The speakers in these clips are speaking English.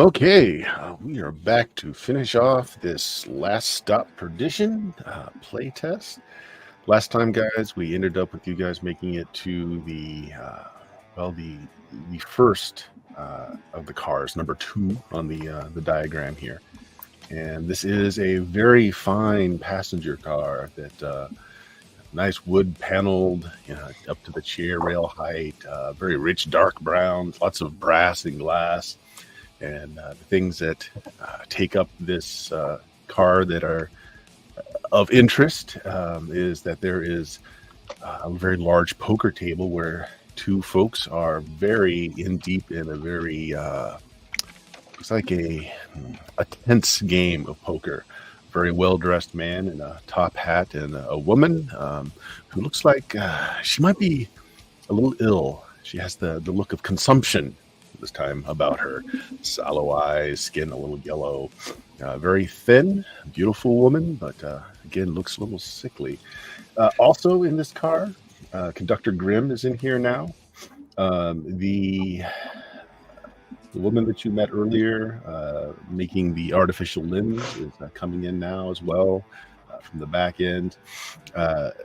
Okay, we are back to finish off this last stop Perdition playtest. Last time, guys, we ended up with you guys making it to the first of the cars, number 2 on the diagram here, and this is a very fine passenger car that nice wood paneled, up to the chair rail height, very rich dark brown, lots of brass and glass. And the things that take up this car that are of interest is that there is a very large poker table where two folks are very in deep in a very it's like a tense game of poker. Very well dressed man in a top hat and a woman who looks like she might be a little ill. She has the look of consumption this time about her. Sallow eyes, skin a little yellow, very thin, beautiful woman, but again looks a little sickly. Also in this car, Conductor Grimm is in here now. The woman that you met earlier making the artificial limbs is coming in now as well from the back end. The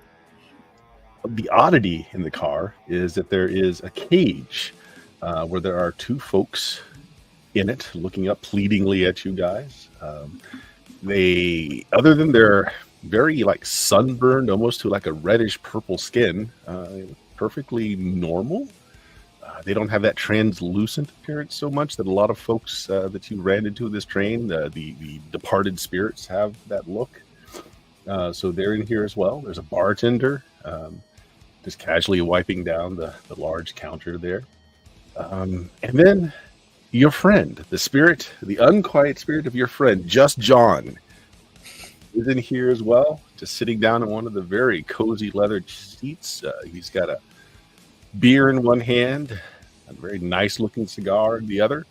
oddity in the car is that there is a cage where there are two folks in it looking up pleadingly at you guys. They, other than their very sunburned, almost to like a reddish purple skin, perfectly normal. They don't have that translucent appearance so much that a lot of folks that you ran into this train, the departed spirits, have that look. So they're in here as well. There's a bartender just casually wiping down the large counter there. And then your friend, the spirit, the unquiet spirit of your friend, Just John, is in here as well, just sitting down in one of the very cozy leather seats. He's got a beer in one hand, a very nice looking cigar in the other.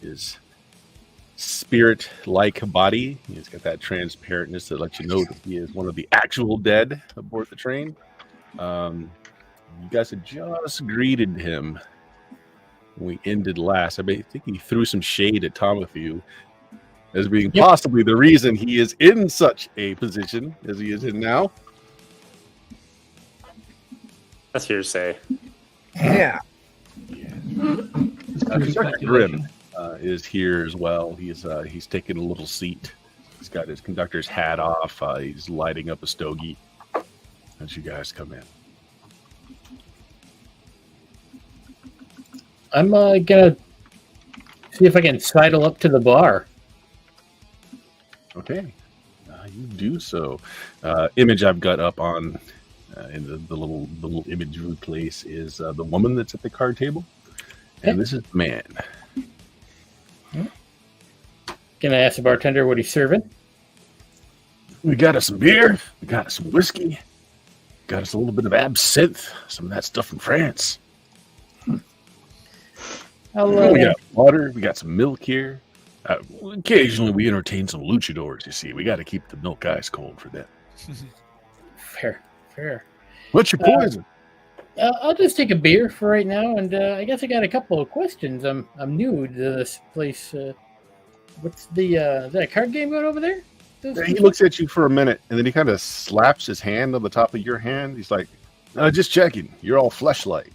His spirit-like body, he's got that transparentness that lets you know that he is one of the actual dead aboard the train. You guys had just greeted him when we ended last. I think he threw some shade at Tomathu as being possibly the reason he is in such a position as he is in now. That's hearsay. Yeah. Conductor Grimm is here as well. He's taking a little seat. He's got his conductor's hat off. He's lighting up a stogie as you guys come in. I'm gonna see if I can sidle up to the bar. Okay, you do so. Image I've got up on in the little imagery place is the woman that's at the card table, and this is the man. Can I ask the bartender what he's serving? We got us some beer. We got us some whiskey. Got us a little bit of absinthe. Some of that stuff from France. We got water. We got some milk here. Occasionally, we entertain some luchadors. You see, we got to keep the milk ice cold for them. Fair. What's your poison? I'll just take a beer for right now, and I guess I got a couple of questions. I'm new to this place. What's is that a card game going over there? He looks at you for a minute, and then he kind of slaps his hand on the top of your hand. He's like, "Just checking. You're all fleshlight."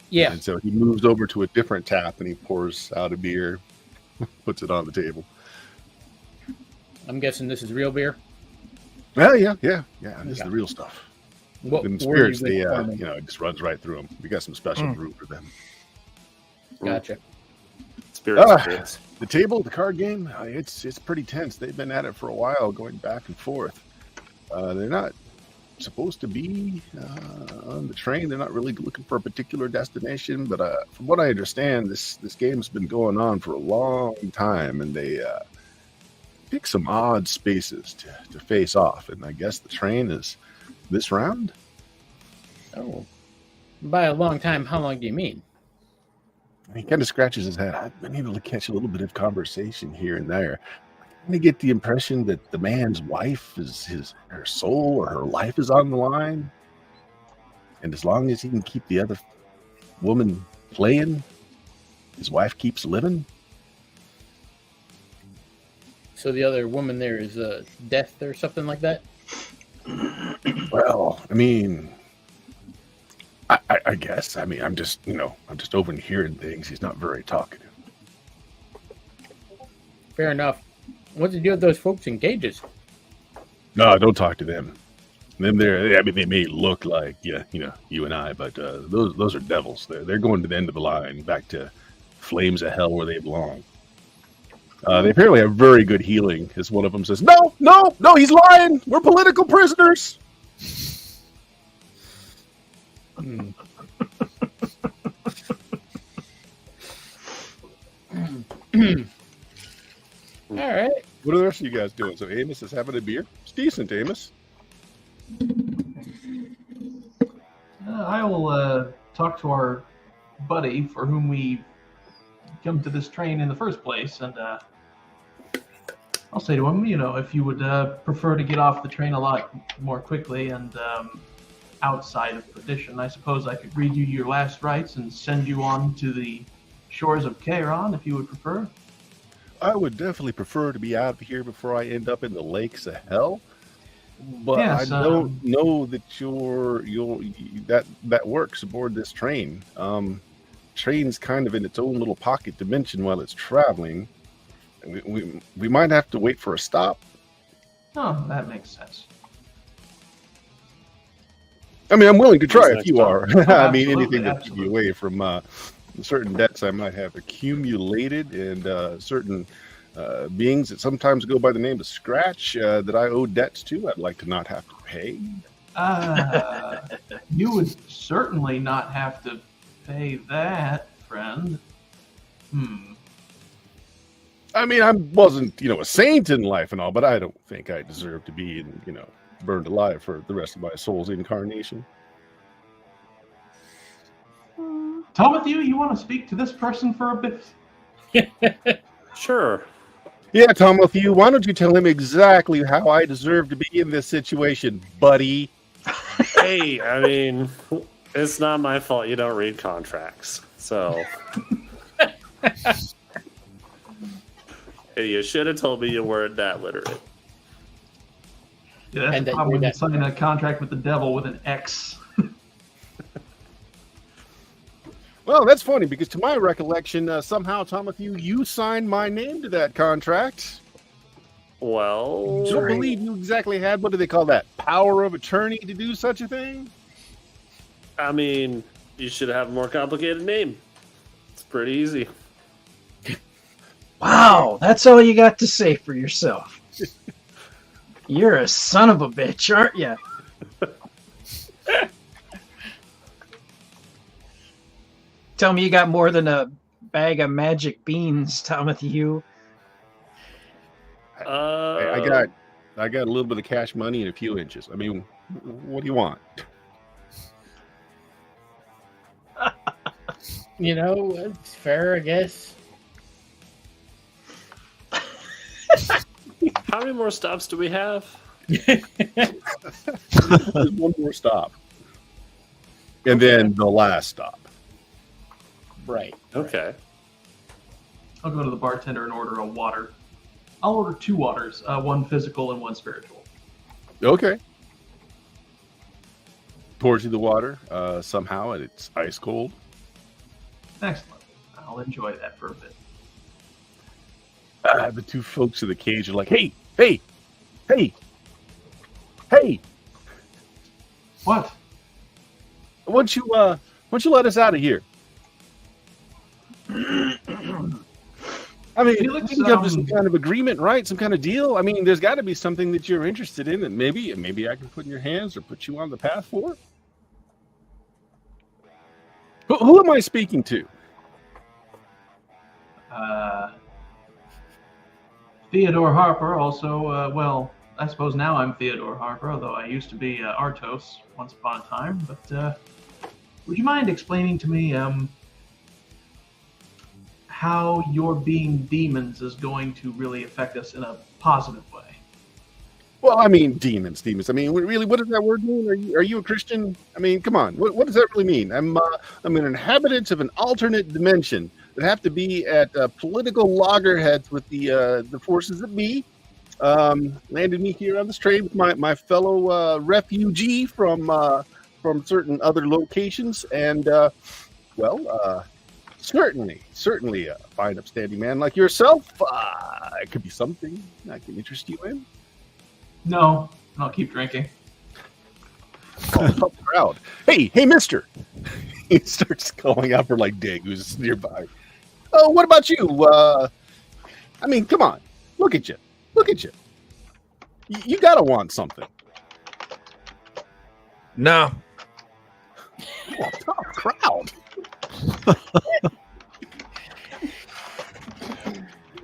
Yeah. And so he moves over to a different tap, and he pours out a beer, puts it on the table. I'm guessing this is real beer. Well, yeah. This is the real stuff. What in spirits, they it just runs right through them. We got some special brew for them. Gotcha. Spirits. The table, the card game, it's pretty tense. They've been at it for a while, going back and forth. They're not supposed to be on the train. They're not really looking for a particular destination, but from what I understand, this game's been going on for a long time, and they pick some odd spaces to face off, and I guess the train is this round. Oh, by a long time, how long do you mean? He kind of scratches his head. I've been able to catch a little bit of conversation here and there. I get the impression that the man's wife is her soul or her life is on the line, and as long as he can keep the other woman playing, his wife keeps living. So the other woman there is death or something like that? Well, I mean, I guess. I mean, I'm just overhearing things. He's not very talkative. Fair enough. What's the deal with those folks in cages? No, don't talk to them. Them there. I mean, they may look like you and I, but those are devils. They're going to the end of the line, back to flames of hell where they belong. They apparently have very good healing, as one of them says. No, he's lying. We're political prisoners. All right. What are the rest of you guys doing? So Amos is having a beer. It's decent, Amos. I will talk to our buddy for whom we come to this train in the first place, and I'll say to him, if you would prefer to get off the train a lot more quickly and outside of Perdition, I suppose I could read you your last rites and send you on to the shores of Charon, if you would prefer. I would definitely prefer to be out of here before I end up in the lakes of hell. But yes, I don't know that that works aboard this train. Train's kind of in its own little pocket dimension while it's traveling. We might have to wait for a stop. Oh, that makes sense. I mean, I'm willing to try if you are. I mean, Absolutely, anything to keep you away from certain debts I might have accumulated, and certain beings that sometimes go by the name of Scratch that I owe debts to. I'd like to not have to pay. You would certainly not have to pay that, friend. I mean, I wasn't, a saint in life and all, but I don't think I deserve to be, burned alive for the rest of my soul's incarnation. Tomothy, you want to speak to this person for a bit? Sure. Yeah, Tomothy, why don't you tell him exactly how I deserve to be in this situation, buddy? Hey, I mean, it's not my fault you don't read contracts. So, hey, you should have told me you weren't that literate. Yeah, that's And the that problem you're when you that- sign a contract with the devil with an X. Well, that's funny because to my recollection, somehow, Tomothy, you signed my name to that contract. Well, Don't believe you exactly had, what do they call that, power of attorney to do such a thing? I mean, you should have a more complicated name. It's pretty easy. Wow, that's all you got to say for yourself. You're a son of a bitch, aren't you? Tell me you got more than a bag of magic beans, Timothy Hugh. I got a little bit of cash money and a few inches. I mean, what do you want? It's fair, I guess. How many more stops do we have? There's one more stop. And then the last stop. Right. Okay. I'll go to the bartender and order a water. I'll order 2 waters, one physical and one spiritual. Okay. Pours you the water somehow, and it's ice cold. Excellent. I'll enjoy that for a bit. The 2 folks in the cage are like, hey! What? Why don't you let us out of here? I mean, Felix, we can come to some kind of agreement, right? Some kind of deal. I mean, there's got to be something that you're interested in that maybe I can put in your hands or put you on the path for. Who am I speaking to? Theodore Harper, also, I suppose now I'm Theodore Harper, although I used to be Artos once upon a time. But would you mind explaining to me how your being demons is going to really affect us in a positive way? Well, I mean, demons. I mean, really, what does that word mean? Are you a Christian? I mean, come on. What does that really mean? I'm an inhabitant of an alternate dimension. that have to be at political loggerheads with the forces that be. Landed me here on this train with my fellow refugee from certain other locations, and certainly a fine, upstanding man like yourself. It could be something I can interest you in. No, I'll keep drinking. Oh, crowd! Hey, mister! He starts calling out for like Dig, who's nearby. Oh, what about you? I mean, come on, look at you. You gotta want something. No. Oh, tough crowd.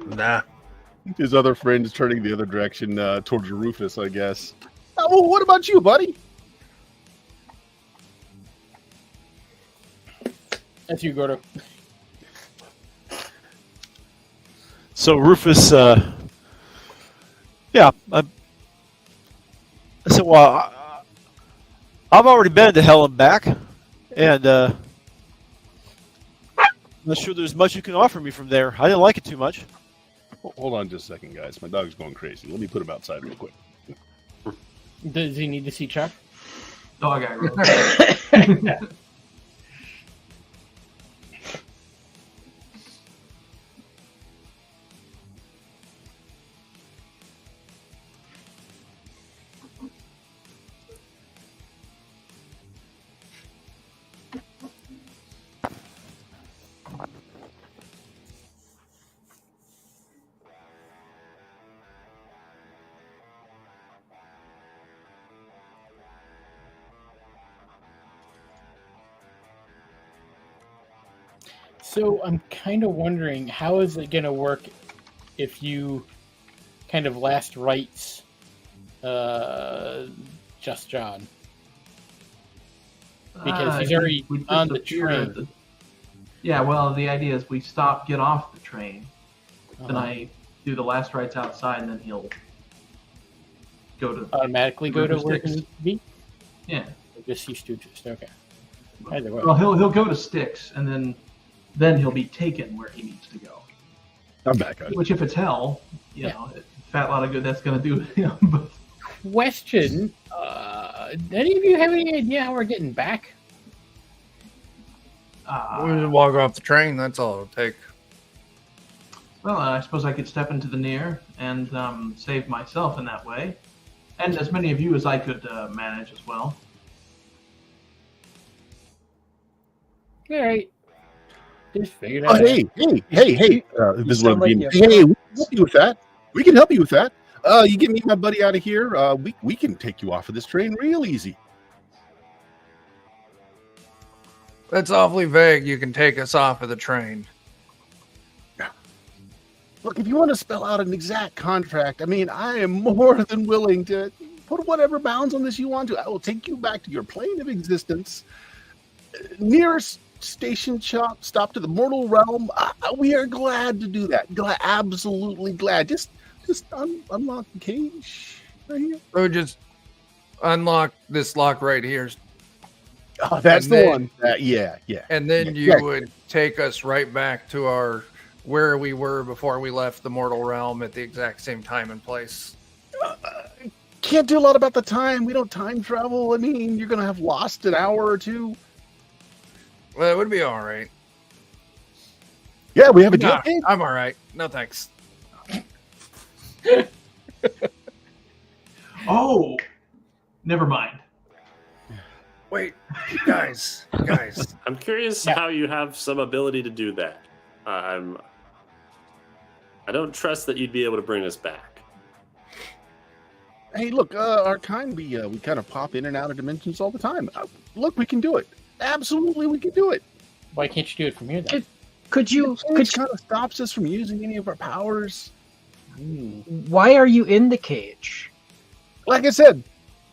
Nah. His other friend is turning the other direction towards Rufus, I guess. Oh, well, what about you, buddy? That's you, Gordo. So Rufus, I said, well, I've already been to hell and back, and I'm not sure there's much you can offer me from there. I didn't like it too much. Hold on just a second, guys. My dog's going crazy. Let me put him outside real quick. Does he need to see Chuck? Dog aggro. So I'm kind of wondering, how is it going to work if you kind of last rites Just John? Because he's already we on the disappear train. at Yeah, well, the idea is we get off the train, then I do the last rites outside, and then he'll go to automatically go to River where Styx. he be? Yeah. Or just cease to just okay. Either way. Well, he'll go to Styx, and then he'll be taken where he needs to go. I'm back, guys. Which, if it's hell, you know, fat lot of good that's going to do. You know, but Question: any of you have any idea how we're getting back? We just walk off the train. That's all it'll take. Well, I suppose I could step into the near and save myself in that way, and as many of you as I could manage as well. All right. Just figured Oh, out. hey! This is one of sound like the you- Hey, we can help you with that. We can help you with that. You get me and my buddy out of here. We can take you off of this train real easy. That's awfully vague. You can take us off of the train. Look, if you want to spell out an exact contract, I mean, I am more than willing to put whatever bounds on this you want to. I will take you back to your plane of existence. Nearest station stop to the mortal realm. We are glad to do that. Absolutely glad. Just unlock the cage right here. So just unlock this lock right here, Oh, that's And the then- one. Yeah. and then Yeah. you would take us right back to our where we were before we left the mortal realm at the exact same time and place. Can't do a lot about the time. We don't time travel. I mean, you're gonna have lost an hour or two. Well, it would be all right. Yeah, we have a deal. Nah, I'm all right. No thanks. Oh, never mind. Wait, guys. I'm curious Yeah. how you have some ability to do that. I don't trust that you'd be able to bring us back. Hey, look, our kind, we kind of pop in and out of dimensions all the time. Look, we can do it. Absolutely, we can do it. Why can't you do it from here then? Could you? It kind of stops us from using any of our powers. Why are you in the cage? Like I said,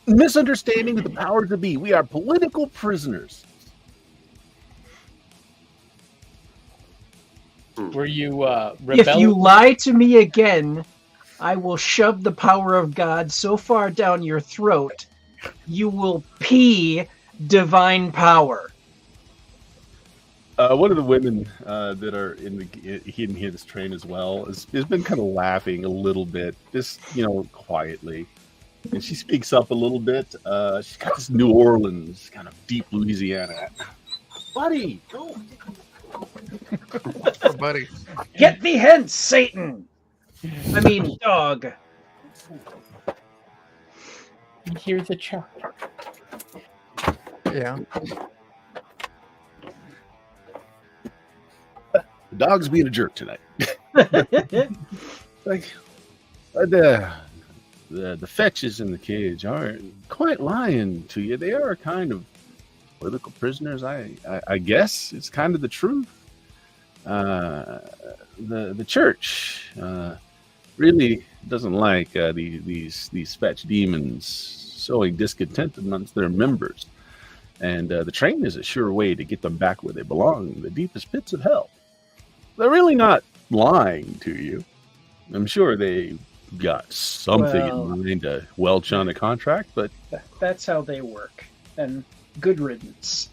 misunderstanding of the powers that be. We are political prisoners. Were you If rebelling? you lie to me again, I will shove the power of God so far down your throat, you will pee divine power. One of the women that are in here this train as well has been kind of laughing a little bit, just quietly, and she speaks up a little bit. She's got this New Orleans kind of deep Louisiana, buddy. Go. Oh, buddy. Get thee hence, Satan! I mean, dog. Here's a chart. Yeah. The dog's being a jerk tonight. Like the fetches in the cage aren't quite lying to you. They are kind of political prisoners. I guess it's kind of the truth. The church really doesn't like these fetch demons sowing discontent amongst their members, and the train is a sure way to get them back where they belong, the deepest pits of hell. They're really not lying to you. I'm sure they got something in mind to welch on a contract, but That's how they work. And good riddance.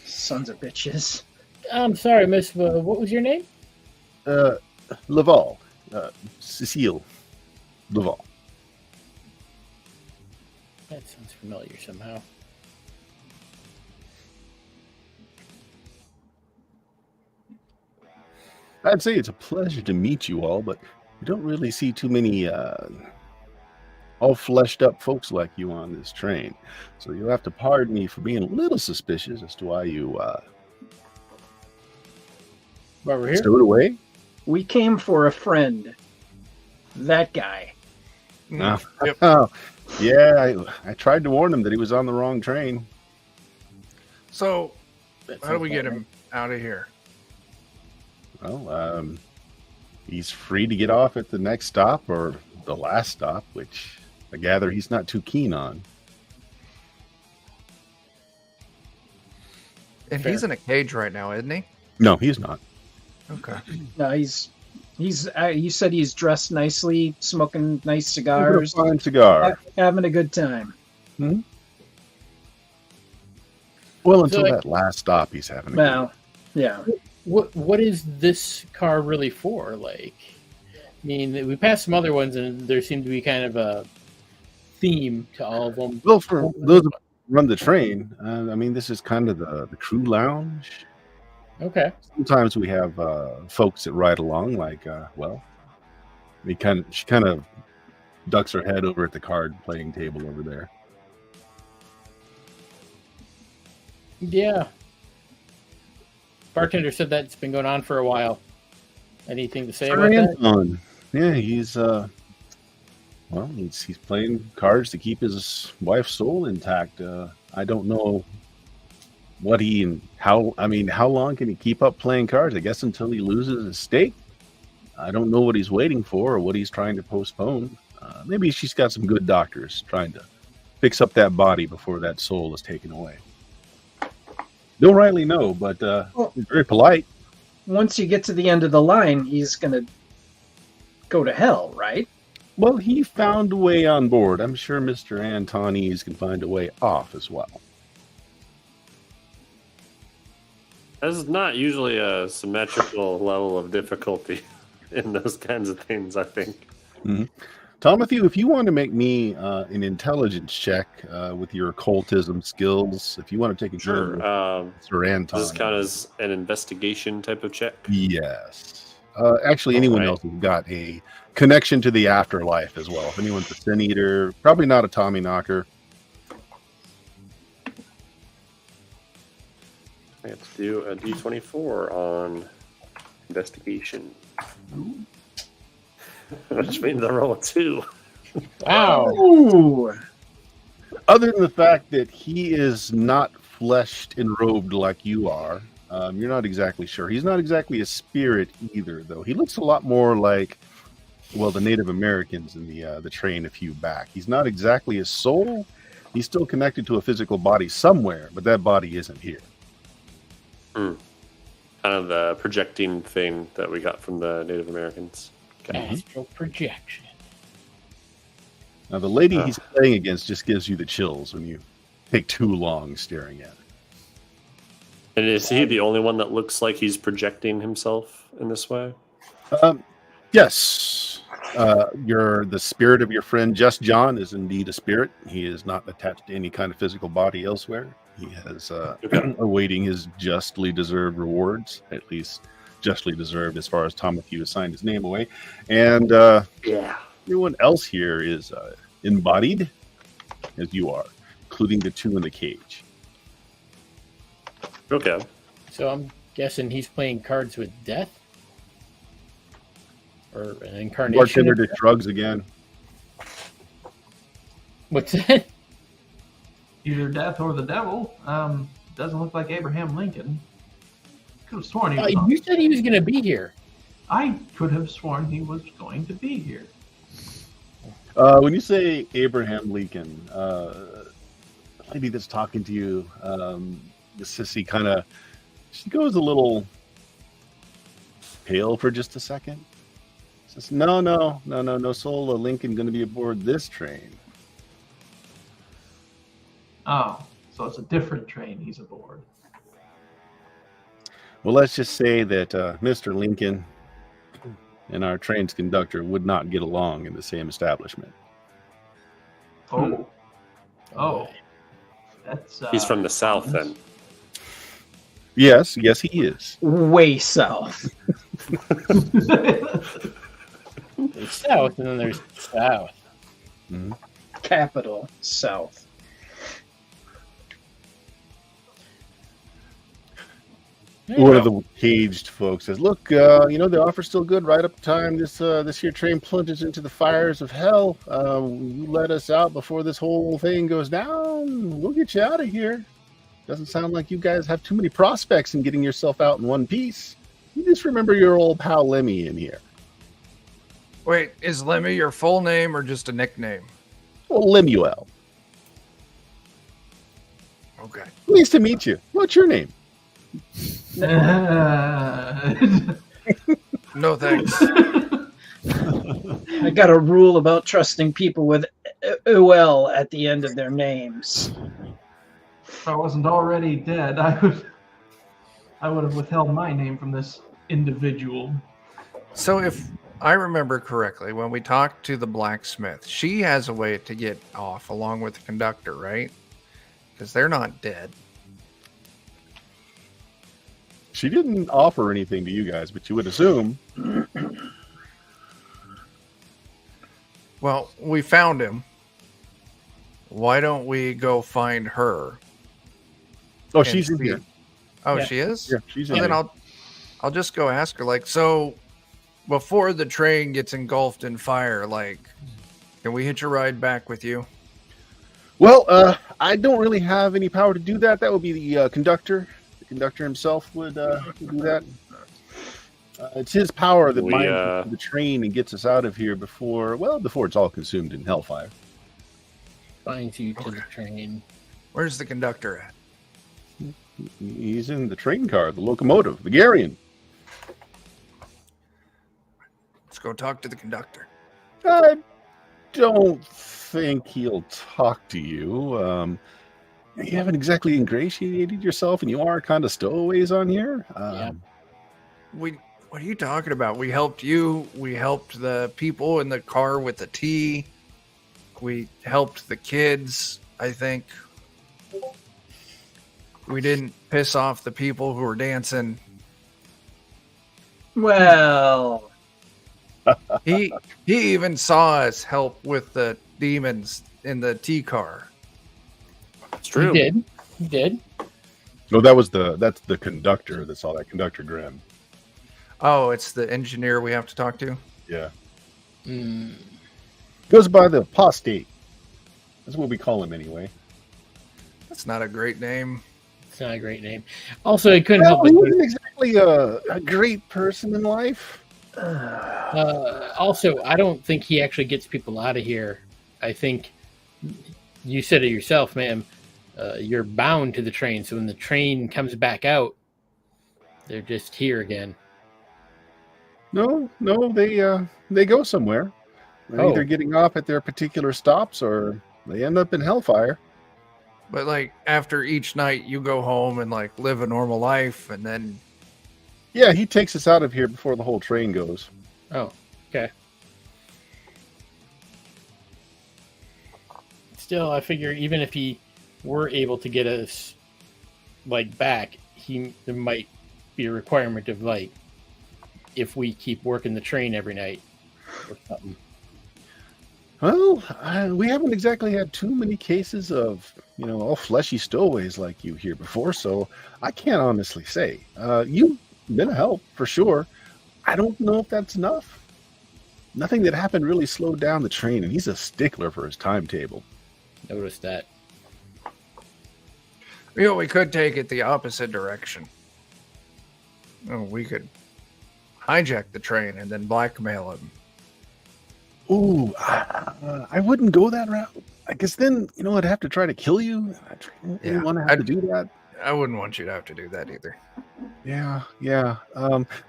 Sons of bitches. I'm sorry, Miss. What was your name? Laval, Cecile Laval. That sounds familiar somehow. I'd say it's a pleasure to meet you all, but we don't really see too many all fleshed up folks like you on this train. So you'll have to pardon me for being a little suspicious as to why you While we're here? stowed away. We came for a friend. That guy. No. Yep. Oh, yeah, I tried to warn him that he was on the wrong train. So, That how do sounds we get about him out of here? Well, he's free to get off at the next stop or the last stop, which I gather he's not too keen on. And Fair. he's in a cage right now, isn't he? No, he's not. Okay. No, he's. You said he's dressed nicely, smoking nice He's a cigars, fine cigar. having a good time. Well, until So, that last stop, he's having a Well, yeah. What is this car really for? Like, I mean, we passed some other ones, and there seemed to be kind of a theme to all of them. Well, for those who run the train, I mean, this is kind of the crew lounge. Okay. Sometimes we have folks that ride along, like, she kind of ducks her head over at the card playing table over there. Yeah. Bartender said that's been going on for a while. Anything to say about that? Yeah, he's he's playing cards to keep his wife's soul intact. I don't know how long can he keep up playing cards? I guess until he loses his stake. I don't know what he's waiting for or what he's trying to postpone. Maybe she's got some good doctors trying to fix up that body before that soul is taken away. Don't rightly know, but he's very polite. Once you get to the end of the line, he's gonna go to hell, right? Well, he found a way on board. I'm sure Mr. Antonis can find a way off as well. There's not usually a symmetrical level of difficulty in those kinds of things, I think. Tomatthew, if you want to make me an intelligence check with your occultism skills, if you want to take a Sure. Sir Anton. Does this count as an investigation type of check? Yes. Actually, anyone else who's got a connection to the afterlife as well. If anyone's a sin eater, probably not a Tommy knocker. I have to do a D24 on investigation. Which means I roll a 2. Wow. Ooh. Other than the fact that he is not fleshed and robed like you are, you're not exactly sure. He's not exactly a spirit either, though. He looks a lot more like, the Native Americans in the train a few back. He's not exactly a soul. He's still connected to a physical body somewhere, but that body isn't here. Kind of the projecting thing that we got from the Native Americans. Astral projection. Now, the lady he's playing against just gives you the chills when you take too long staring at her. And is he the only one that looks like he's projecting himself in this way? Yes. The spirit of your friend Just John is indeed a spirit. He is not attached to any kind of physical body elsewhere. He is awaiting his justly deserved rewards, at least justly deserved as far as Tamaki assigned his name away. And everyone else here is embodied as you are, including the two in the cage. Okay. So I'm guessing he's playing cards with death? Or an incarnation? Bartender just shrugs again. What's that? Either death or the devil. Doesn't look like Abraham Lincoln. Could have sworn he was. You said he was going to be here. I could have sworn he was going to be here. When you say Abraham Lincoln, lady that's talking to you, the sissy she goes a little pale for just a second. Says, no soul of Lincoln going to be aboard this train. Oh, so it's a different train he's aboard. Well, let's just say that Mr. Lincoln and our train's conductor would not get along in the same establishment. Oh. That's He's from the South, then. Yes, he is. Way south. There's south, and then there's south. Mm-hmm. Capital south. One of the caged folks says, "Look, the offer's still good. Right up time this here train plunges into the fires of hell. You let us out before this whole thing goes down. We'll get you out of here. Doesn't sound like you guys have too many prospects in getting yourself out in one piece. You just remember your old pal Lemmy in here." Wait, is Lemmy your full name or just a nickname? Well, Lemuel. Okay. Nice to meet you. What's your name? No thanks. I got a rule about trusting people with "ul" at the end of their names. If I wasn't already dead, I would have withheld my name from this individual. So if I remember correctly, when we talked to the blacksmith, she has a way to get off along with the conductor, right? Because they're not dead. She didn't offer anything to you guys, but you would assume. Well, we found him. Why don't we go find her? Oh, and she's in see- here. Oh, Yeah. she is? Yeah, she's in And then here. I'll just go ask her, like, so before the train gets engulfed in fire, like, can we hitch a ride back with you? Well, I don't really have any power to do that. That would be the conductor. The conductor himself would do that. It's his power that binds the train and gets us out of here before it's all consumed in hellfire. Binds you to the train. Where's the conductor at? He's in the train car, the locomotive, the Garion. Let's go talk to the conductor. I don't think he'll talk to you. You haven't exactly ingratiated yourself, and you are kind of stowaways on here. What are you talking about? We helped you. We helped the people in the car with the tea. We helped the kids, I think. We didn't piss off the people who were dancing. Well, He even saw us help with the demons in the tea car. It's true. He did. No, that's the conductor that saw that conductor grin. Oh, it's the engineer we have to talk to? Yeah. Mm. Goes by the apostate. That's what we call him anyway. That's not a great name. It's not a great name. Also, I couldn't Well, help he but wasn't exactly a great person in life. also, I don't think he actually gets people out of here. I think you said it yourself, ma'am. You're bound to the train, so when the train comes back out, they're just here again. No, they go somewhere. They're Oh. either getting off at their particular stops or they end up in hellfire. But like after each night, you go home and like live a normal life, and then Yeah, he takes us out of here before the whole train goes. Oh, okay. Still, I figure even if he were able to get us like back, there might be a requirement of like if we keep working the train every night or something. Well, we haven't exactly had too many cases of, all fleshy stowaways like you here before, so I can't honestly say. You've been a help, for sure. I don't know if that's enough. Nothing that happened really slowed down the train, and he's a stickler for his timetable. Notice that. we could take it the opposite direction. We could hijack the train and then blackmail him. Ooh, I wouldn't go that route. I guess then, I'd have to try to kill you. I didn't want to have to do that. I wouldn't want you to have to do that either. Yeah.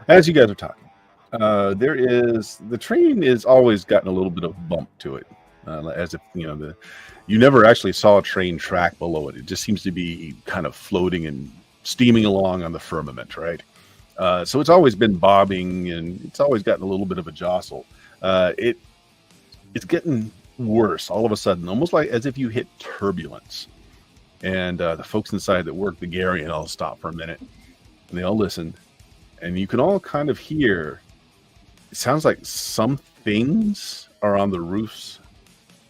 As you guys are talking, the train is always gotten a little bit of bump to it, as if you never actually saw a train track below it. It just seems to be kind of floating and steaming along on the firmament, right? So it's always been bobbing, and it's always gotten a little bit of a jostle. It's getting worse all of a sudden, almost like as if you hit turbulence. And the folks inside that work the Garian all stop for a minute, and they all listen, and you can all kind of hear, it sounds like some things are on the roofs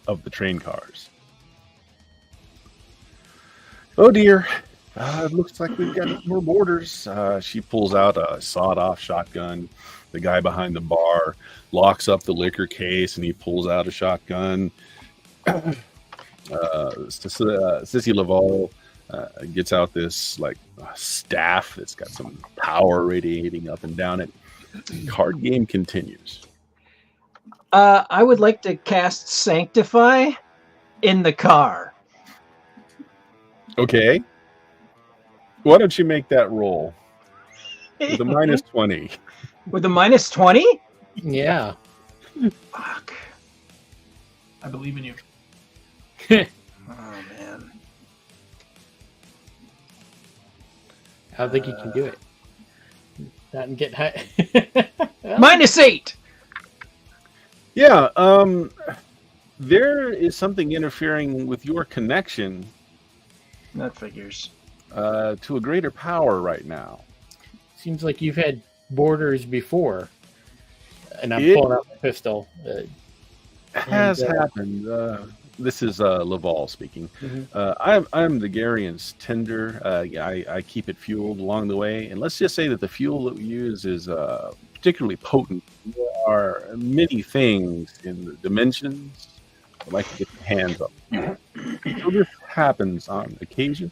of the train cars. Oh dear. It looks like we've got more boarders. She pulls out a sawed-off shotgun. The guy behind the bar locks up the liquor case, and he pulls out a shotgun. Sissy Laval gets out this staff that's got some power radiating up and down it. Card game continues. I would like to cast Sanctify in the car. Okay. Why don't you make that roll with a minus 20? With a minus 20? Yeah. Fuck. I believe in you. Oh, man. I don't think you can do it. Not and get high. Minus 8! Yeah, there is something interfering with your connection That figures. to a greater power right now. Seems like you've had borders before. And I'm It- pulling out my pistol. Has And, happened. This is Laval speaking. Mhm. I'm the Garian's tender. I keep it fueled along the way, and let's just say that the fuel that we use is particularly potent. There are many things in the dimensions that like to get their hands on fuel. So this happens on occasion.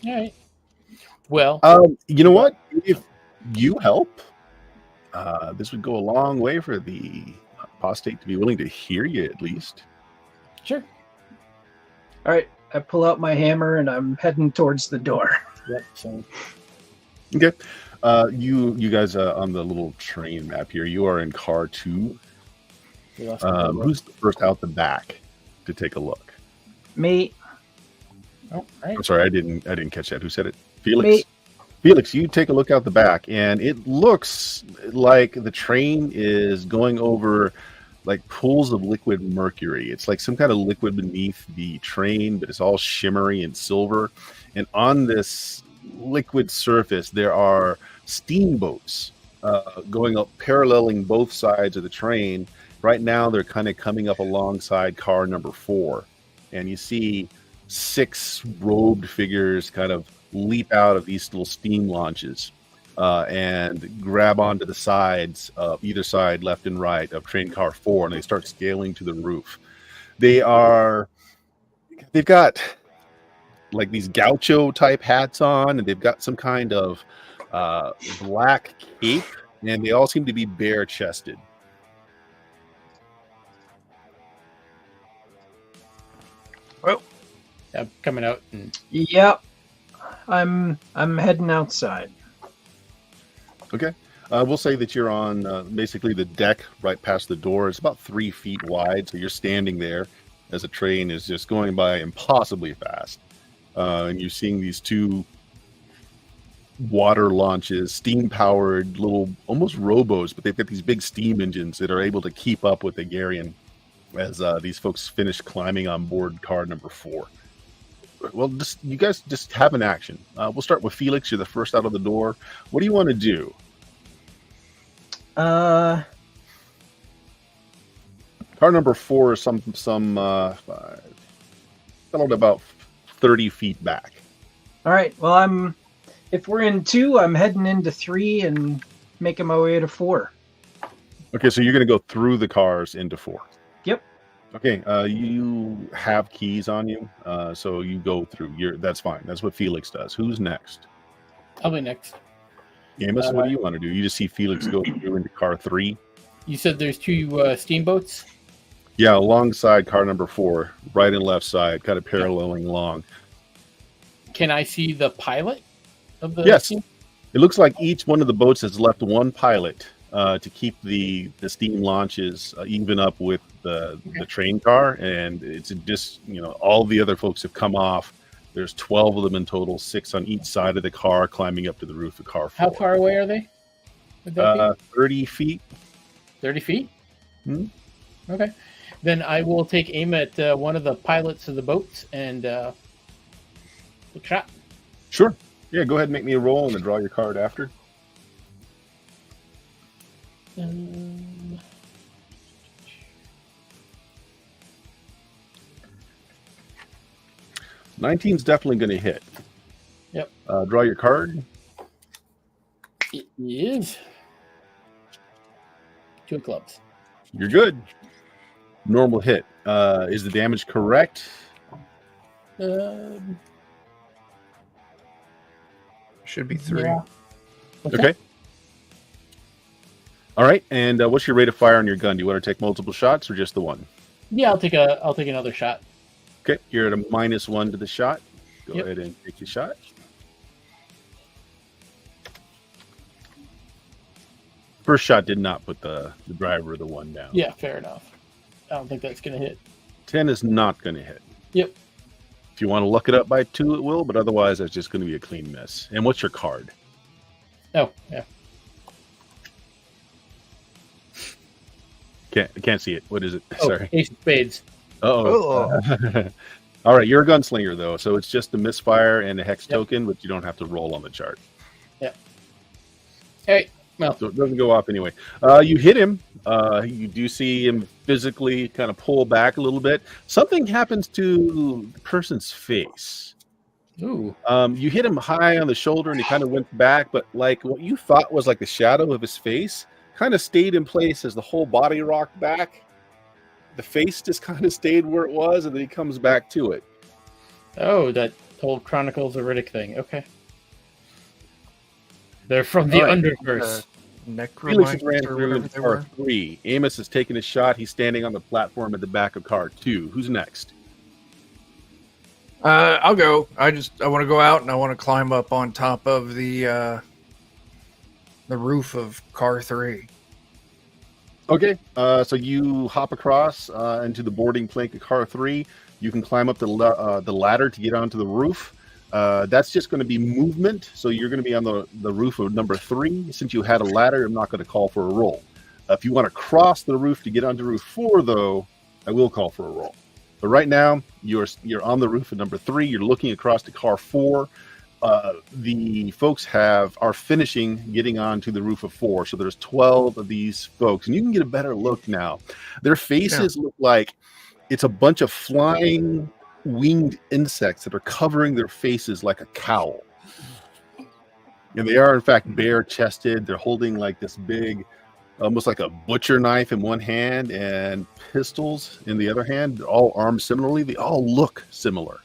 All right. Well, You know what? If you help, this would go a long way for the apostate to be willing to hear you at least. sure. All right, I pull out my hammer and I'm heading towards the door. Yep. So Okay. You guys on the little train map here, you are in car 2. we lost the Who's the first out the back to take a look? Me. Oh, right. I'm sorry, I didn't catch that. Who said it? Felix. Me. Felix, you take a look out the back, and it looks like the train is going over like pools of liquid mercury. It's like some kind of liquid beneath the train, but it's all shimmery and silver. And on this liquid surface, there are steamboats going up, paralleling both sides of the train. Right now, they're kind of coming up alongside car number 4, and you see 6 robed figures kind of leap out of these little steam launches and grab onto the sides of either side, left and right, of train car 4, and they start scaling to the roof. They've got like these gaucho type hats on, and they've got some kind of black cape, and they all seem to be bare chested. I'm coming out and Yep. I'm heading outside. Okay. We'll say that you're on basically the deck right past the door. It's about 3 feet wide, so you're standing there. as a train is just going by impossibly fast. And you're seeing these two water launches, steam-powered little, almost robos, but they've got these big steam engines that are able to keep up with the Garian as these folks finish climbing on board car number 4. Well, you guys just have an action. We'll start with Felix. You're the first out of the door. What do you want to do? Uh, Car number 4 is settled about 30 feet back. all right. Well, if we're in 2, I'm heading into 3 and making my way to 4. Okay, so you're going to go through the cars into 4. Yep. Okay, you have keys on you, so you go through. That's fine. That's what Felix does. Who's next? I'll be next. Amos, what do you want to do? You just see Felix go through into car 3. You said there's 2 steamboats? Yeah, alongside car number 4, right and left side, kind of paralleling along. Can I see the pilot of the Yes. steam? It looks like each one of the boats has left one pilot to keep the steam launches even up with the train car, and it's just, all the other folks have come off. There's 12 of them in total, 6 on each side of the car, climbing up to the roof of car 4. How far away are they? Would that be? 30 feet. 30 feet? Hmm. Okay. Then I will take aim at one of the pilots of the boats and take a shot. Sure. Yeah, go ahead and make me a roll and then draw your card after. 19's definitely going to hit. Yep. Draw your card. It is 2 of clubs. You're good. Normal hit. Is the damage correct? Should be 3. Yeah. Okay. All right. And what's your rate of fire on your gun? Do you want to take multiple shots or just the one? Yeah, I'll take another shot. Okay. You're at a -1 to the shot. Go Yep. ahead and take your shot. First shot did not put the driver of the 1 down. Yeah, fair enough. I don't think that's going to hit. 10 is not going to hit. Yep. If you want to look it up by 2, it will, but otherwise, that's just going to be a clean miss. And what's your card? Oh, yeah. Can't see it. What is it? Oh, Sorry. Ace of spades. Uh-oh. All right, you're a gunslinger, though, so it's just a misfire and a hex token, but you don't have to roll on the chart. Hey, well, So it doesn't go off anyway. You hit him. You do see him physically kind of pull back a little bit. Something happens to the person's face. ooh. You hit him high on the shoulder, and he kind of went back, but like what you thought was like the shadow of his face kind of stayed in place as the whole body rocked back. The face just kind of stayed where it was, and then he comes back to it. Oh, that whole Chronicles of Riddick thing. Okay. They're from the All right. Underverse. Felix has Necromancer ran or through whatever into they car were. 3. Amos has taken a shot. He's standing on the platform at the back of car 2. Who's next? I'll go. I want to go out and I want to climb up on top of the roof of car 3. Okay, so you hop across into the boarding plank of car 3. You can climb up the ladder to get onto the roof. That's just going to be movement, so you're going to be on the roof of number 3. Since you had a ladder, I'm not going to call for a roll. If you want to cross the roof to get onto roof 4, though, I will call for a roll. But right now, you're on the roof of number 3. You're looking across to car 4. The folks are finishing getting onto the roof of 4. So there's 12 of these folks, and you can get a better look now. Their faces look like it's a bunch of flying winged insects that are covering their faces like a cowl. And they are, in fact, bare-chested. They're holding like this big, almost like a butcher knife in one hand and pistols in the other hand. They're all armed similarly. They all look similar.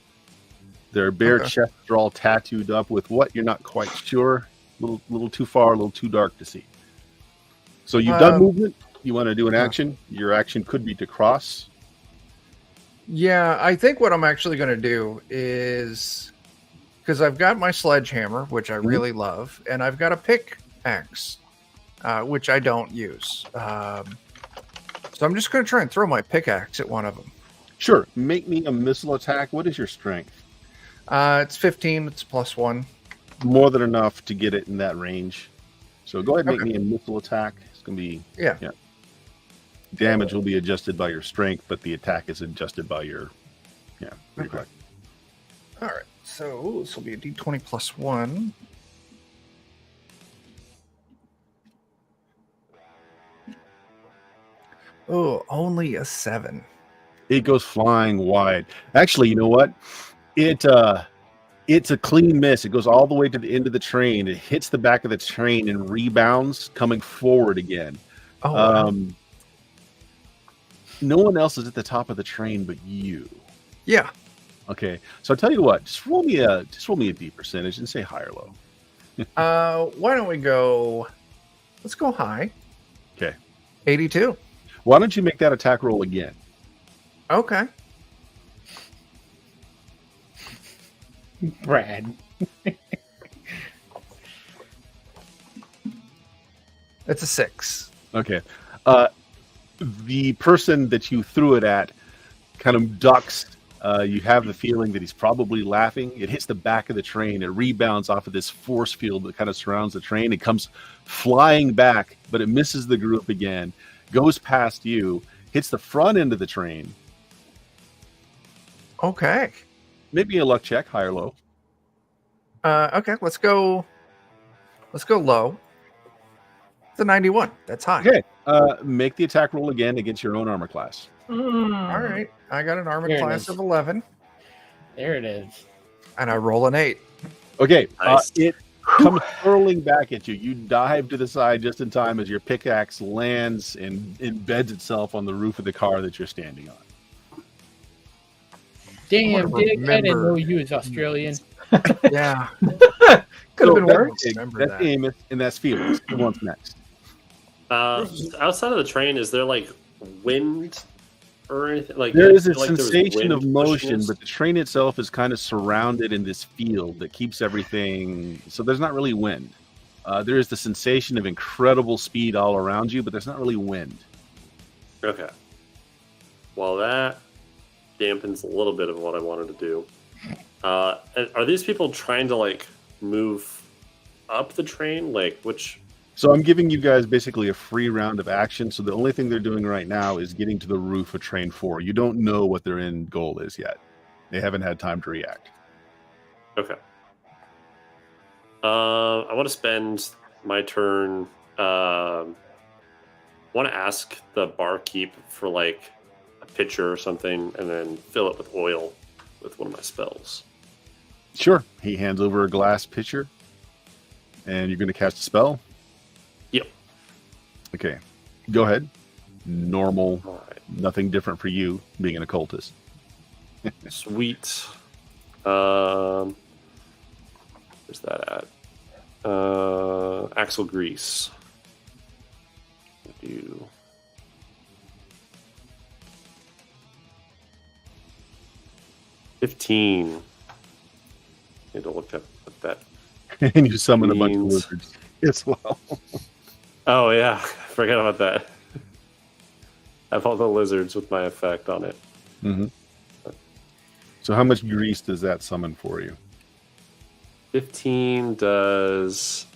Their bare chests are all tattooed up with what you're not quite sure. A little too far, a little too dark to see. So you've done movement. You want to do an action. Your action could be to cross. Yeah, I think what I'm actually going to do is, because I've got my sledgehammer, which I really love, and I've got a pickaxe, which I don't use. So I'm just going to try and throw my pickaxe at one of them. Sure. Make me a missile attack. What is your strength? It's 15. It's +1. More than enough to get it in that range. So go ahead and make Okay. me a missile attack. It's going to be... Yeah. Damage will be adjusted by your strength, but the attack is adjusted by your... Yeah. Okay. All right. So this will be a D20 +1. Oh, only a 7. It goes flying wide. Actually, you know what? It's a clean miss. It goes all the way to the end of the train. It hits the back of the train and rebounds, coming forward again. Oh, wow. No one else is at the top of the train but you. Yeah. Okay, so I'll tell you what. Just roll me a D percentage and say high or low. Why don't we go? Let's go high. Okay. 82. Why don't you make that attack roll again? Okay. Brad. It's a 6. Okay. The person that you threw it at kind of ducks. You have the feeling that he's probably laughing. It hits the back of the train. It rebounds off of this force field that kind of surrounds the train. It comes flying back, but it misses the group again, goes past you, hits the front end of the train. Okay. Maybe a luck check, high or low. Okay. Let's go low. It's a 91. That's high. Okay. Make the attack roll again against your own armor class. All right. I got an armor There it class is. of 11, There it is. and I roll an 8. Okay. Nice. It comes hurling back at you. You dive to the side just in time as your pickaxe lands and embeds itself on the roof of the car that you're standing on. Damn, wanna Dick, I didn't remember- know you was Australian. Yeah. Could have been that's- worse. Remember That's that. Amos, and that's Felix. Who wants next? Outside of the train, is there like wind or anything? Like There is a I feel like there was sensation wind of pushing motion, us. but the train itself is kind of surrounded in this field that keeps everything. So there's not really wind. There is the sensation of incredible speed all around you, but there's not really wind. Okay. Well, that dampens a little bit of what I wanted to do. Are these people trying to like move up the train? Like which? So I'm giving you guys basically a free round of action. So the only thing they're doing right now is getting to the roof of train 4. You don't know what their end goal is yet. They haven't had time to react. Okay. I want to spend my turn. Want to ask the barkeep for like a pitcher or something, and then fill it with oil with one of my spells. Sure. He hands over a glass pitcher, and you're going to cast a spell. Yep. Okay. Go ahead. Normal. All right. Nothing different for you being an occultist. Sweet. Where's that at? Axle grease. Do 15. Need to look up what that. And you summon a bunch of Means- lizards as well. Oh yeah, forget about that. I have all the lizards with my effect on it. Mm-hmm. So how much grease does that summon for you? 15 does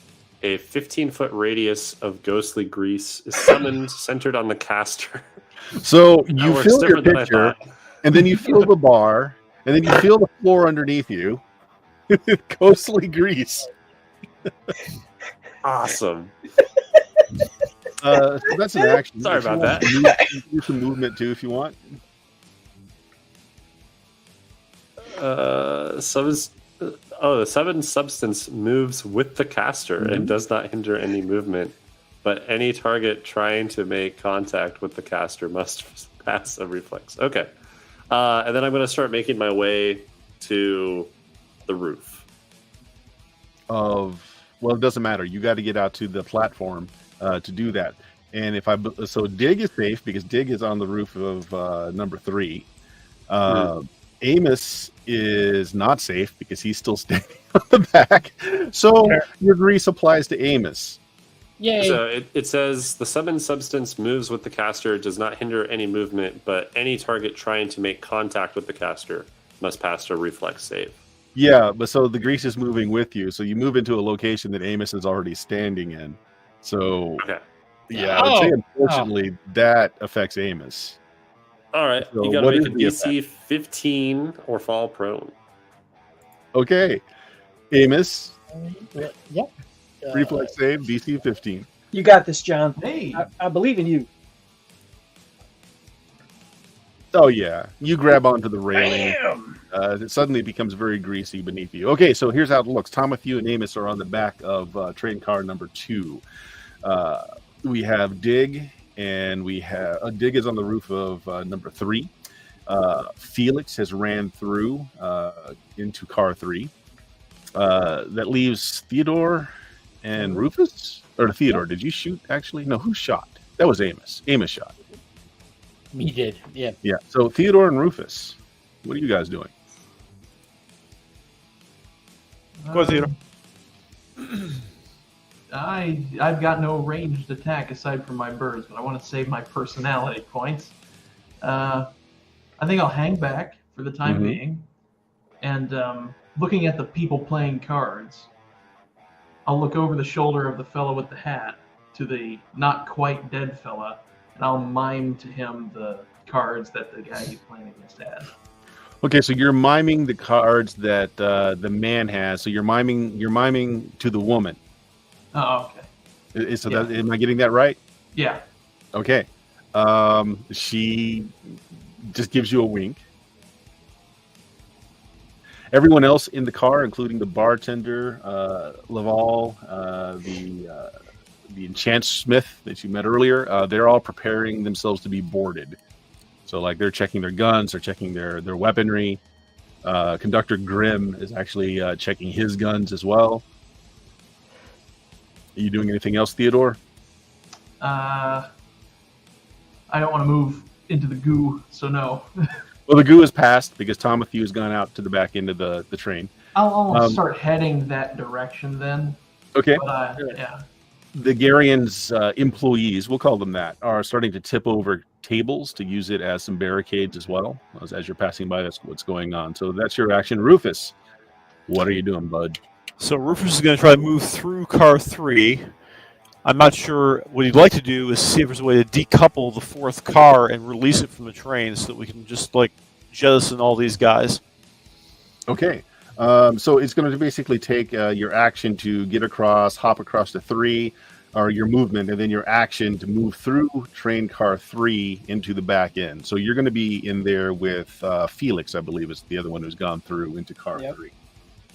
a 15-foot radius of ghostly grease is summoned centered on the caster. So That you works fill your different than I pitcher, thought. and then you fill the bar, and then you feel the floor underneath you with ghostly grease. Awesome. So that's an action. Sorry If you about want that. to move, you can do some movement too if you want. The 7 substance moves with the caster and does not hinder any movement, but any target trying to make contact with the caster must pass a reflex. Okay. And then I'm going to start making my way to the roof. Well, it doesn't matter. You got to get out to the platform to do that. And so Dig is safe because Dig is on the roof of number 3. Amos is not safe because he's still standing on the back. So your grease applies to Amos. Yay! So it says the summoned substance moves with the caster, does not hinder any movement, but any target trying to make contact with the caster must pass a reflex save. Yeah, but so the grease is moving with you. So you move into a location that Amos is already standing in. So Okay. yeah, I would say Oh. unfortunately that affects Amos. All right. So You got to what make is a the DC 15 or fall prone. Okay, Amos, Yep. reflex save, DC 15. You got this, John. Hey, I believe in you. Oh yeah, you grab onto the railing. Bam! It suddenly becomes very greasy beneath you. Okay, so here's how it looks. Tomathu and Amos are on the back of train car number 2. We have Dig, and we have Dig is on the roof of number 3. Felix has ran through into car 3. That leaves Theodore and Rufus. Or Theodore, did you shoot actually? No, who shot? That was Amos. Amos shot. Me did. Yeah. Yeah. So Theodore and Rufus, what are you guys doing? Go ahead, Theodore. I've got no ranged attack aside from my birds, but I want to save my personality points. I think I'll hang back for the time being, and looking at the people playing cards, I'll look over the shoulder of the fellow with the hat to the not quite dead fella, and I'll mime to him the cards that the guy he's playing against has. Okay, so you're miming the cards that the man has. So you're miming to the woman. Oh, okay. So Yeah. am I getting that right? Yeah. Okay. She just gives you a wink. Everyone else in the car, including the bartender, Laval, the enchant smith that you met earlier, they're all preparing themselves to be boarded. So, like, they're checking their guns, they're checking their weaponry. Conductor Grimm is actually checking his guns as well. Are you doing anything else, Theodore? I don't want to move into the goo, so no. Well, the goo is passed because Tomathu has gone out to the back end of the train. I'll start heading that direction then. Okay. But, yeah. The Garian's employees, we'll call them that, are starting to tip over tables to use it as some barricades as well. As you're passing by, that's what's going on. So that's your action. Rufus, what are you doing, bud? So Rufus is going to try to move through car 3. I'm not sure. What he'd like to do is see if there's a way to decouple the 4th car and release it from the train so that we can just, like, jettison all these guys. Okay. So it's going to basically take your action to get across, hop across to 3, or your movement, and then your action to move through train car 3 into the back end. So you're going to be in there with Felix, I believe, is the other one who's gone through into car 3.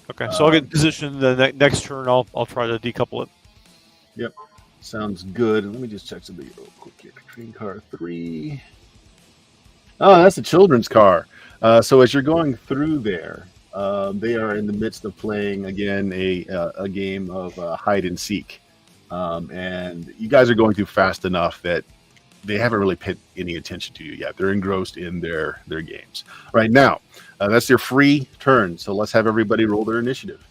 Okay, so I'll get in position. The next turn, I'll try to decouple it. Yep. Sounds good. Let me just check something real quick here. Train car 3. Oh, that's a children's car. So as you're going through there, they are in the midst of playing again a game of hide and seek, and you guys are going through fast enough that they haven't really paid any attention to you yet. They're engrossed in their games right now. That's their free turn. So let's have everybody roll their initiative.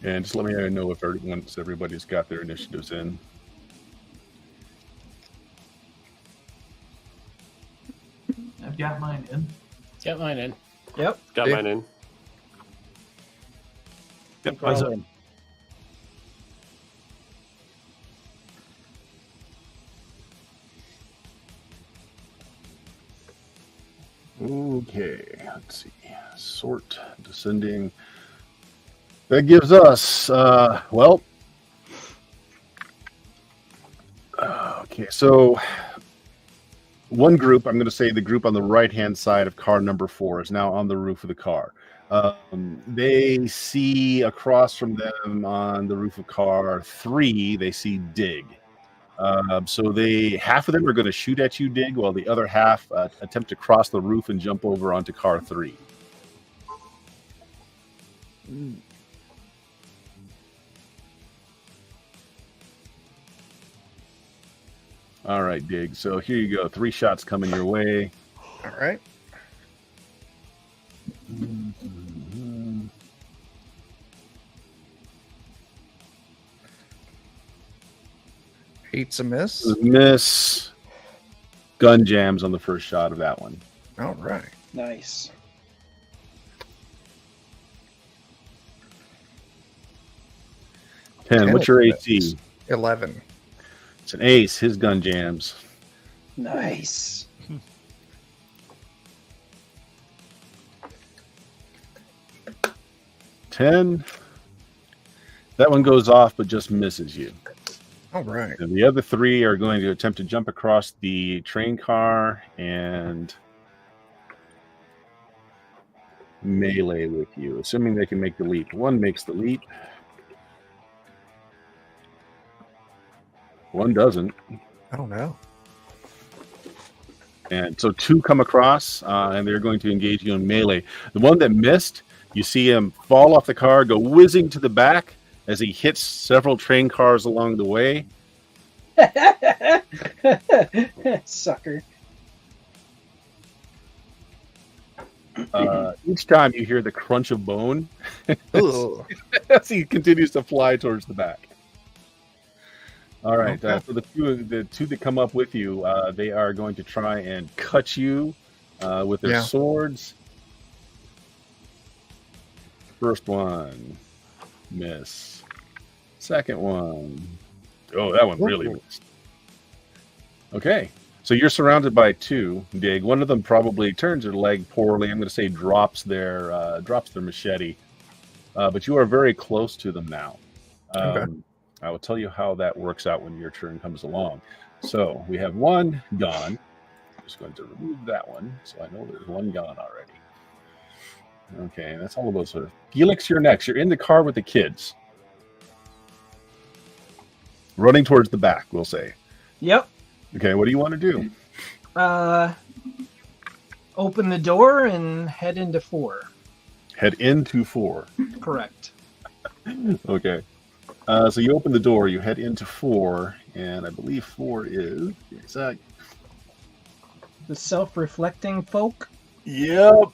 And just let me know if everybody's got their initiatives in. I've got mine in. Got mine in. Yep. Got Yeah. mine in. Yep. We're all in. Okay, let's see. Sort, descending. That gives us, okay, so one group, I'm going to say the group on the right-hand side of car number 4 is now on the roof of the car. They see across from them on the roof of car 3. They see Dig. So half of them are going to shoot at you, Dig, while the other half attempt to cross the roof and jump over onto car 3. All right, Dig. So here you go. 3 shots coming your way. All right. Eight's a miss. Miss. Gun jams on the first shot of that one. All right. Nice. Ten. What's your AC? 11. It's an ace. His gun jams. Nice. 10. That one goes off, but just misses you. All right. And the other 3 are going to attempt to jump across the train car and melee with you, assuming they can make the leap. 1 makes the leap. 1 doesn't. Oh, no. And so 2 come across, and they're going to engage you in melee. The one that missed, you see him fall off the car, go whizzing to the back as he hits several train cars along the way. Sucker. Each time you hear the crunch of bone Ugh. as he continues to fly towards the back. All right, for the two that come up with you, they are going to try and cut you with their swords. First one, miss. Second one, oh, that one really missed. Okay, so you're surrounded by 2, Dig. One of them probably turns their leg poorly. I'm going to say drops their machete, but you are very close to them now. Okay. I will tell you how that works out when your turn comes along. So we have 1 gone. I'm just going to remove that one, so I know there's 1 gone already. Okay, that's all of those. Felix, you're next. You're in the car with the kids. Running towards the back, we'll say. Yep. Okay, what do you want to do? Open the door and head into 4. Head into 4. Correct. Okay. So you open the door, you head into 4, and I believe 4 is... Exact. The self-reflecting folk? Yep.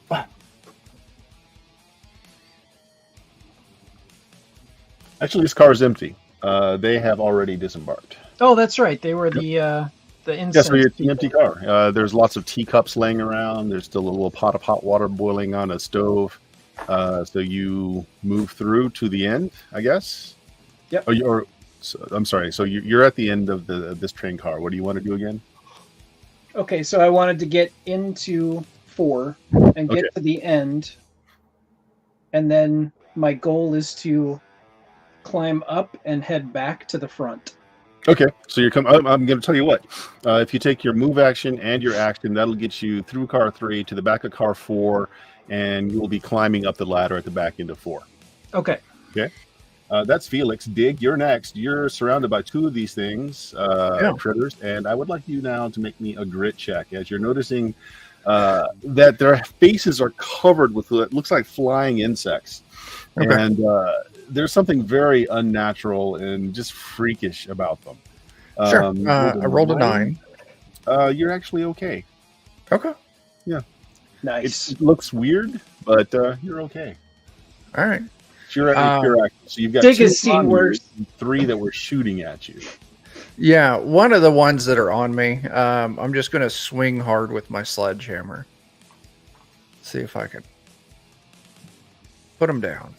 Actually, this car is empty. They have already disembarked. Oh, that's right. They were the incense. Yeah, so it's an people. empty car. There's lots of teacups laying around. There's still a little pot of hot water boiling on a stove. So you move through to the end, I guess? Yep. I'm sorry. So you're at the end of this train car. What do you want to do again? Okay, so I wanted to get into 4 and get to the end. And then my goal is to climb up and head back to the front. Okay, so you're coming. I'm going to tell you what. If you take your move action and your action, that'll get you through car 3 to the back of car 4, and you'll be climbing up the ladder at the back end of 4. Okay. Okay. That's Felix. Dig, you're next. You're surrounded by 2 of these things, critters, and I would like you now to make me a grit check as you're noticing that their faces are covered with what looks like flying insects. Okay. And there's something very unnatural and just freakish about them. Sure. I rolled a 9. You're actually okay. Okay. Yeah. Nice. It looks weird, but you're okay. All right. You're accurate. So you've got Dig 2 has seen worse. And 3 that were shooting at you. Yeah, one of the ones that are on me, I'm just going to swing hard with my sledgehammer. See if I can put them down.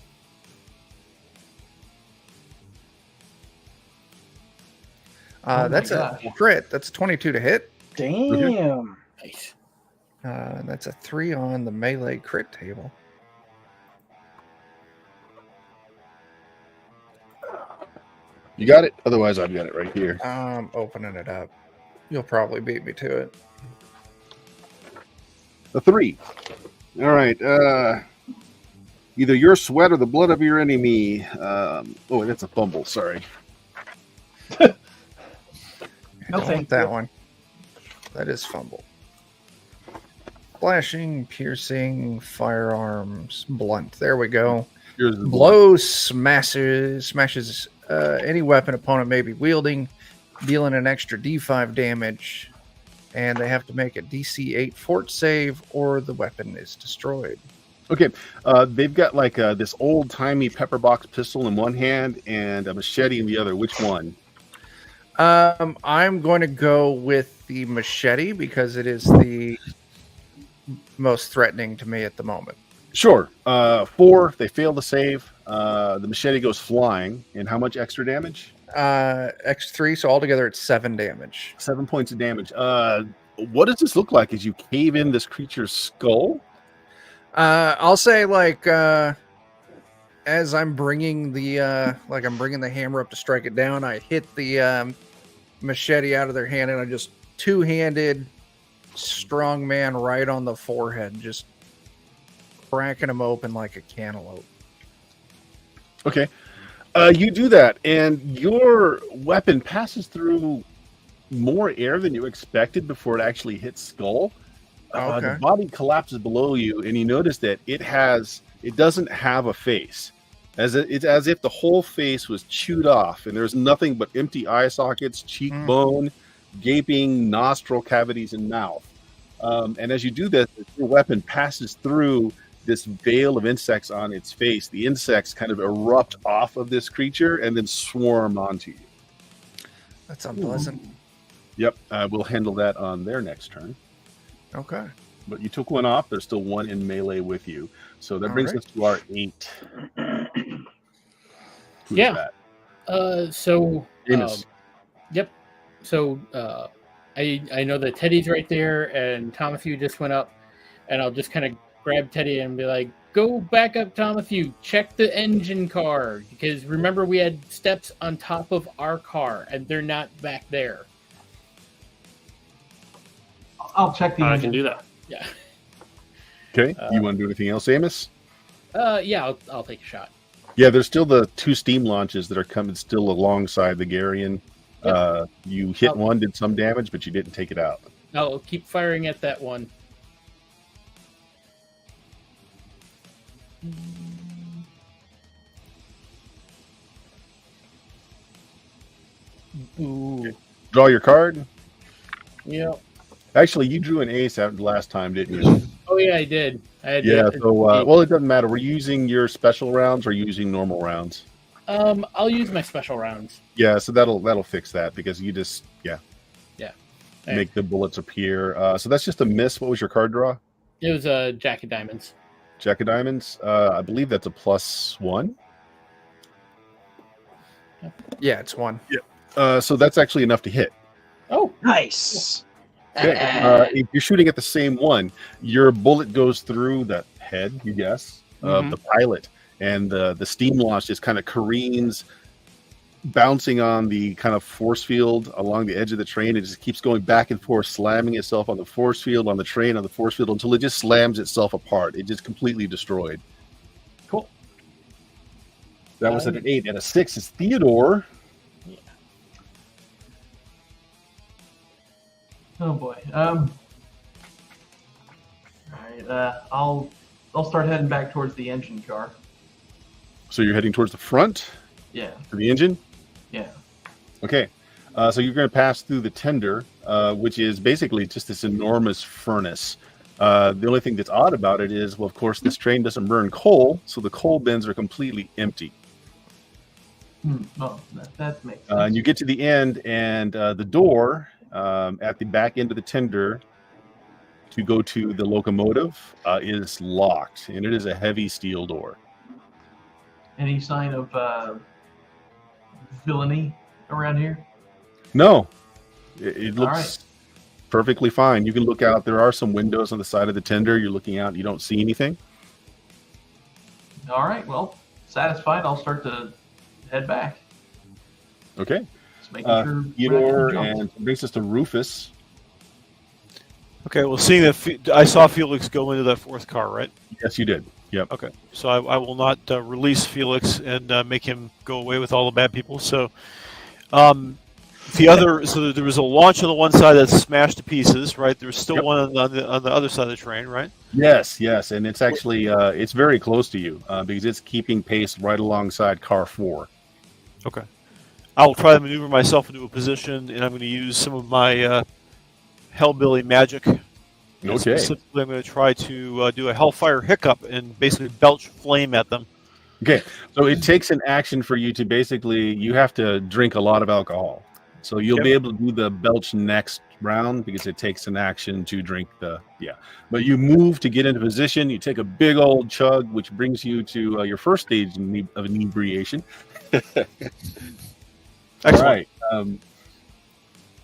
That's a crit. That's a 22 to hit. Damn. Nice. That's a 3 on the melee crit table. You got it? Otherwise, I've got it right here. I'm opening it up. You'll probably beat me to it. A 3. All right. either your sweat or the blood of your enemy. Oh, that's a fumble. Sorry. I No, don't thank want that you. one. That is fumble. Flashing, piercing, firearms, blunt. There we go. Here's the Blow smashes any weapon opponent may be wielding, dealing an extra D5 damage, and they have to make a DC 8 fort save or the weapon is destroyed. Okay, they've got like this old-timey pepper box pistol in one hand and a machete in the other. Which one? I'm going to go with the machete because it is the most threatening to me at the moment. Sure. 4, they fail to save. The machete goes flying. And how much extra damage? X3, so altogether it's 7 damage. 7 points of damage. What does this look like as you cave in this creature's skull? I'll say as I'm bringing the hammer up to strike it down, I hit the machete out of their hand and I just two-handed strong man right on the forehead, just cracking him open like a cantaloupe. Okay. You do that, and your weapon passes through more air than you expected before it actually hits skull. Okay. The body collapses below you, and you notice that it doesn't have a face. It's as if the whole face was chewed off, and there's nothing but empty eye sockets, cheekbone, gaping nostril cavities, and mouth. And as you do this, your weapon passes through this veil of insects on its face. The insects kind of erupt off of this creature and then swarm onto you. That's unpleasant. Yep, we'll handle that on their next turn. Okay. But you took one off. There's still one in melee with you. So that brings us to our 8. Who's Yeah. that? So Amos. yep. So I know that Teddy's right there, and Tomathew just went up, and I'll just kind of grab Teddy and be like, "Go back up, Tomathew. Check the engine car, because remember we had steps on top of our car, and they're not back there." I'll check the I engine. can do that. Yeah. Okay. You want to do anything else, Amos? Yeah. I'll take a shot. Yeah, there's still the 2 steam launches that are coming still alongside the Garian. You hit one, did some damage, but you didn't take it out. I'll keep firing at that one. Ooh. Draw your card. Yeah. Actually, you drew an ace out last time, didn't you? Oh yeah, I did. Yeah. So, well, it doesn't matter. We're using your special rounds or using normal rounds. I'll use my special rounds. Yeah. So that'll fix that because you just Hey. make the bullets appear. So that's just a miss. What was your card draw? It was a Jack of Diamonds. Jack of Diamonds. I believe that's a +1. Yeah, it's 1. So that's actually enough to hit. Oh, Nice. Okay. If you're shooting at the same one, your bullet goes through the head, you guess, of the pilot, and the steam launch just kind of careens, bouncing on the kind of force field along the edge of the train. It just keeps going back and forth, slamming itself on the force field, on the train, on the force field, until it just slams itself apart. It just completely destroyed. cool. That was at an 8. And a 6 is Theodore. Oh boy. All right. I'll start heading back towards the engine car. So you're heading towards the front Yeah. for the engine? Yeah. Okay. So you're going to pass through the tender, which is basically just this enormous furnace. The only thing that's odd about it is, well, of course, this train doesn't burn coal, so the coal bins are completely empty. Oh, that makes sense. And you get to the end, and the door at the back end of the tender to go to the locomotive is locked, and it is a heavy steel door. Any sign of villainy around here? No, it looks right. perfectly fine. You can look out. There are some windows on the side of the tender. You're looking out. You don't see anything. All right. Well, satisfied. I'll start to head back. Okay. Just making sure. Theodore, we're not and it brings us to Rufus. Okay, well, seeing that I saw Felix go into that fourth car, right? Yes, you did. Yep. Okay, so I will not release Felix and make him go away with all the bad people. So, so there was a launch on the one side that's smashed to pieces, right? There's still one on the other side of the train, right? Yes, and it's actually it's very close to you because it's keeping pace right alongside car 4. Okay, I will try to maneuver myself into a position, and I'm going to use some of my Hellbilly magic. Okay. Specifically, I'm going to try to do a Hellfire Hiccup and basically belch flame at them. Okay, so it takes an action for you to basically, you have to drink a lot of alcohol. So you'll be able to do the belch next round because it takes an action to drink But you move to get into position, you take a big old chug, which brings you to your first stage of inebriation. All right. On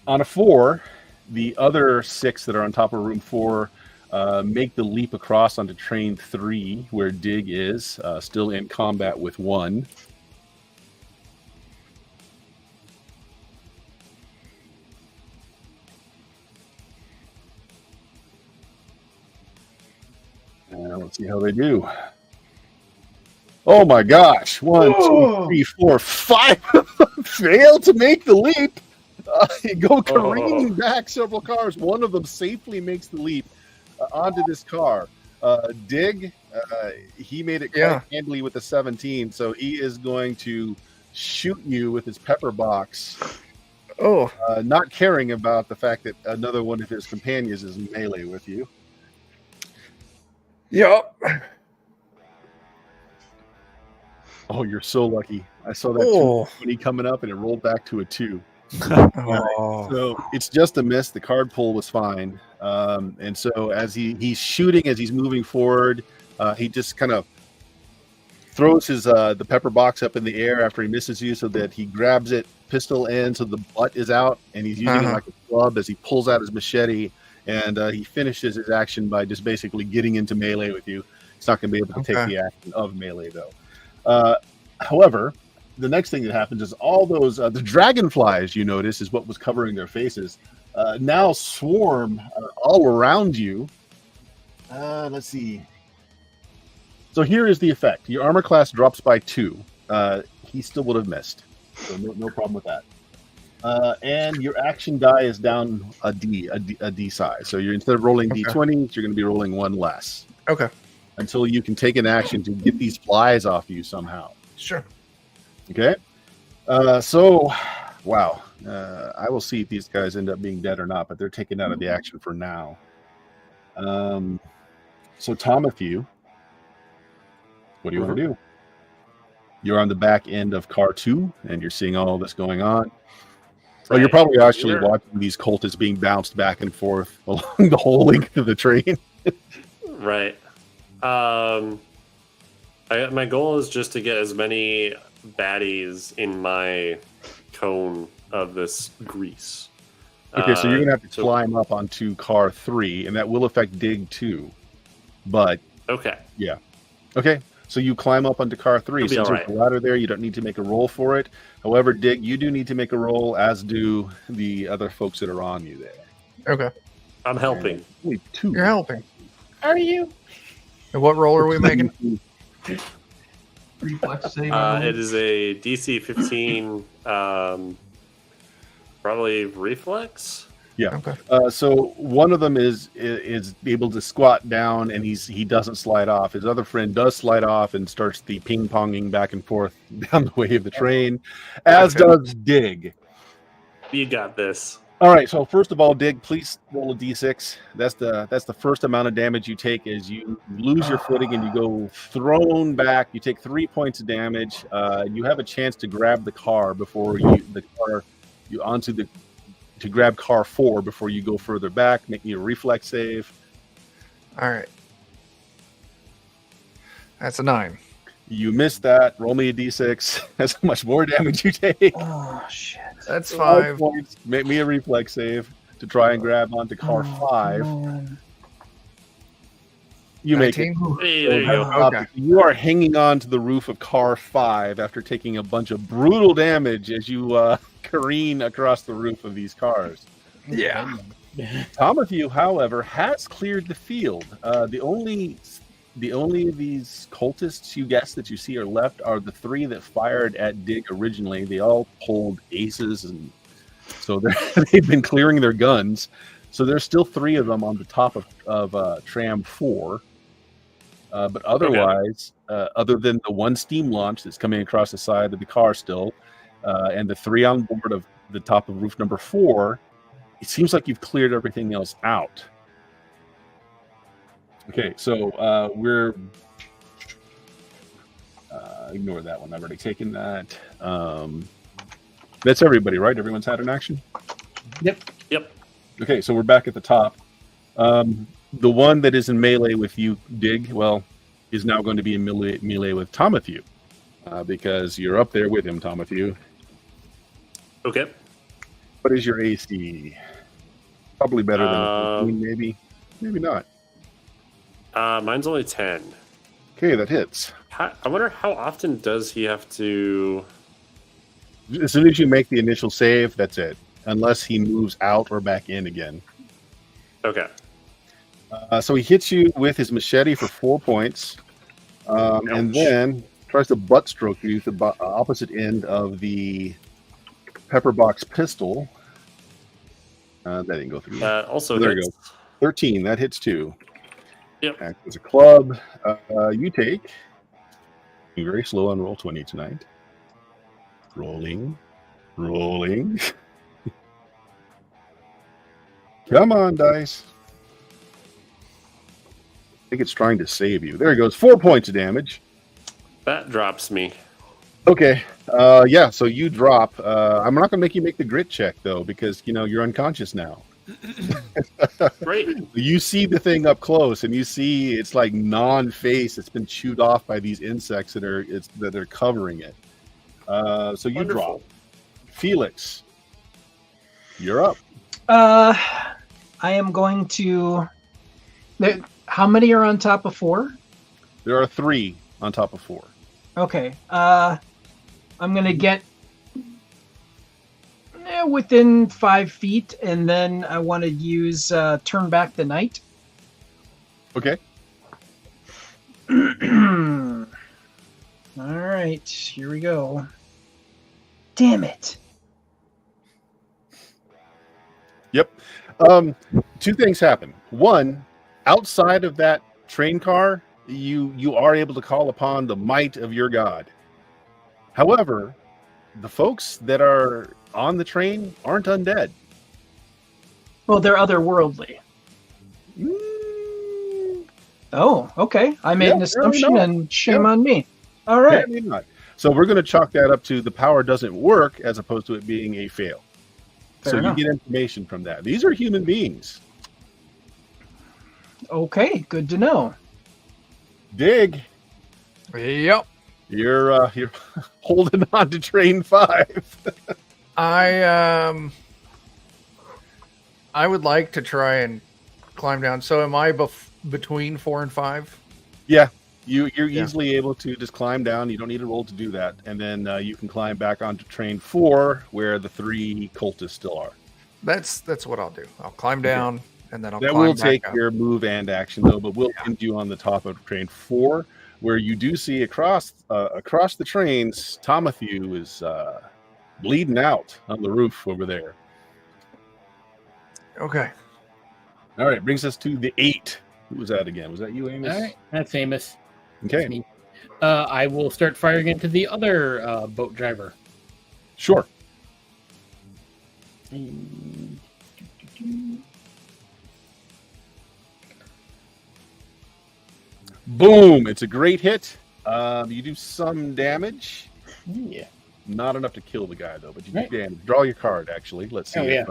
a 4, the other 6 that are on top of room 4 make the leap across onto train 3, where Dig is still in combat with 1. And let's see how they do. Oh my gosh! 1, 2, 3, 4, 5 fail to make the leap. You go careening back several cars. One of them safely makes the leap onto this car. Dig, he made it quite handily with the 17, so he is going to shoot you with his pepper box. Not caring about the fact that another one of his companions is in melee with you. Yep. Oh, you're so lucky. I saw that 20 coming up, and it rolled back to a 2. So it's just a miss. The card pull was fine. And so as he's shooting, as he's moving forward, he just kind of throws his the pepper box up in the air after he misses you, so that he grabs it pistol end so the butt is out, and he's using it like a club as he pulls out his machete, and he finishes his action by just basically getting into melee with you. He's not going to be able to take the action of melee, though. However, the next thing that happens is all those the dragonflies, you notice, is what was covering their faces, now swarm all around you. Let's see. So here is the effect. Your armor class drops by 2. He still would have missed, so no problem with that. And your action die is down a D size. So you're, instead of rolling D20s, you're going to be rolling 1 less. Okay. Until you can take an action to get these flies off you somehow. Sure. Okay. So, wow. I will see if these guys end up being dead or not, but they're taken out of the action for now. So, Tomatthew, what do you want to do? You're on the back end of car 2, and you're seeing all this going on. Well, you're probably actually watching these cultists being bounced back and forth along the whole length of the train. Right. My goal is just to get as many baddies in my cone of this grease. Okay, so you're going to have to climb up onto car 3, and that will affect Dig 2. But yeah. Okay, so you climb up onto car 3. Since there's a ladder there, you don't need to make a roll for it. However, Dig, you do need to make a roll, as do the other folks that are on you there. Okay. I'm helping. Only 2. You're helping. Are you? And what roll are we making? Reflex save. It is a DC 15, probably reflex. Yeah. Okay. So one of them is able to squat down, and he doesn't slide off. His other friend does slide off and starts the ping-ponging back and forth down the way of the train, as does Dig. You got this. All right. So first of all, Dig, please roll a d6. That's the first amount of damage you take as you lose your footing and you go thrown back. You take 3 points of damage. You have a chance to grab the car before to grab car 4 before you go further back. Make me a reflex save. All right. That's a 9. You missed that. Roll me a d6. That's how much more damage you take. Oh, shit. That's 5 5. points. Make me a reflex save to try and grab onto car 5. Man. You make 19? it. Hey, there you go. Okay. You are hanging on to the roof of car 5 after taking a bunch of brutal damage as you careen across the roof of these cars. Yeah. Tomathew, however, has cleared the field. The only of these cultists you guess that you see are left are the three that fired at Dig originally. They all pulled aces, and so they've been clearing their guns. So there's still three of them on the top of Tram 4. But otherwise, other than the one steam launch that's coming across the side of the car still, and the three on board of the top of roof number 4, it seems like you've cleared everything else out. Okay, so we're ignore that one. I've already taken that. That's everybody, right? Everyone's had an action? Yep. Okay, so we're back at the top. The one that is in melee with you, Dig, is now going to be in melee with Tomathew, because you're up there with him, Tomathew. Okay. What is your AC? Probably better than 15, maybe. Maybe not. Mine's only 10. Okay, that hits. I wonder how often does he have to... As soon as you make the initial save, that's it. Unless he moves out or back in again. Okay. So he hits you with his machete for 4 points. And then tries to butt stroke you to the opposite end of the pepper box pistol. That didn't go through. Also, there you go. 13. That hits too. Yep. Act as a club. You take. You're very slow on roll 20 tonight. Rolling. Come on, dice. I think it's trying to save you. There it goes. 4 points of damage. That drops me. Okay. Yeah, so you drop. I'm not going to make you make the grit check, though, because, you're unconscious now. Great. You see the thing up close, and you see it's like non-face. It's been chewed off by these insects that are covering it. So you drop. Felix, you're up. I am going to... How many are on top of 4? There are 3 on top of 4. Okay. I'm going to get within 5 feet, and then I want to use Turn Back the Night. Okay. All right. Here we go. Damn it. Yep. 2 things happen. One, outside of that train car, you are able to call upon the might of your god. However, the folks that are on the train aren't undead. Well, they're otherworldly. Oh, okay. I made an assumption, and shame on me. All right. Maybe not. So we're going to chalk that up to the power doesn't work as opposed to it being a fail. Fair enough. You get information from that. These are human beings. Okay, good to know. Dig. Yep. You're holding on to train 5. I would like to try and climb down. So am I between 4 and 5? Yeah. You're easily able to just climb down. You don't need a roll to do that. And then you can climb back onto train 4 where the 3 cultists still are. That's what I'll do. I'll climb down and then I'll that climb will back take up. your move and action though, but we'll end you on the top of train 4 where you do see across the trains, Tomathew is bleeding out on the roof over there. Okay. All right, brings us to the 8. Who was that again? Was that you, Amos? All right, that's Amos. Okay. That's me. I will start firing into the other boat driver. Sure. Boom! It's a great hit. You do some damage. Yeah. Not enough to kill the guy, though, but you Right. do damage. Draw your card, actually. Let's see.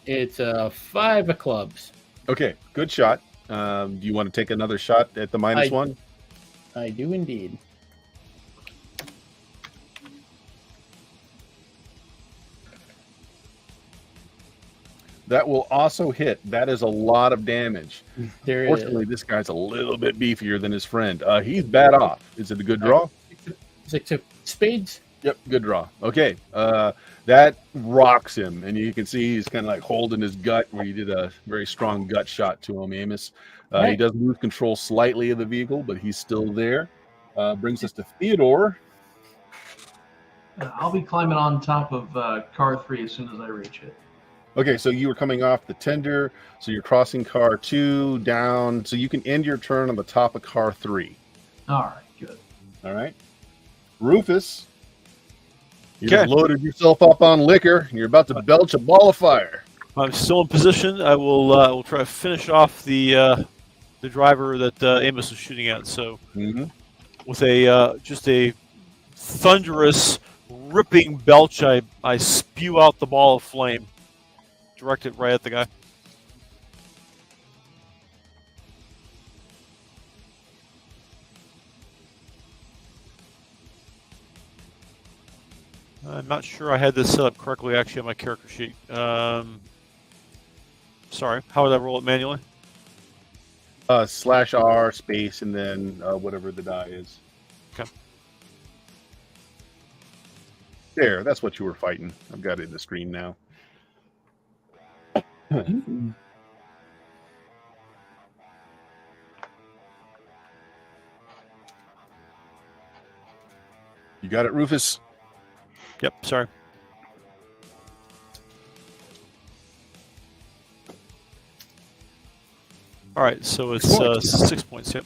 It's 5 of clubs. Okay, good shot. Do you want to take another shot at the -1? I do indeed. That will also hit. That is a lot of damage. There Fortunately, this guy's a little bit beefier than his friend. He's bad off. Is it a good draw? 6 of spades. Yep, good draw. Okay, that rocks him, and you can see he's kind of like holding his gut where you did a very strong gut shot to him, Amos. He Right. does lose control slightly of the vehicle, but he's still there. Brings us to Theodore. I'll be climbing on top of car 3 as soon as I reach it. Okay, so you were coming off the tender, so you're crossing car 2 down, so you can end your turn on the top of car 3. All right, good. All right, Rufus. You've Okay. loaded yourself up on liquor, and you're about to belch a ball of fire. I'm still in position. I will try to finish off the driver that Amos was shooting at. So Mm-hmm. with a just a thunderous, ripping belch, I spew out the ball of flame, direct it right at the guy. I'm not sure I had this set up correctly actually on my character sheet. Sorry, how would I roll it manually? /R space and then whatever the die is. Okay. There, that's what you were fighting. I've got it in the screen now. You got it, Rufus? Yep, sorry. All right, so it's 6 points. Yep.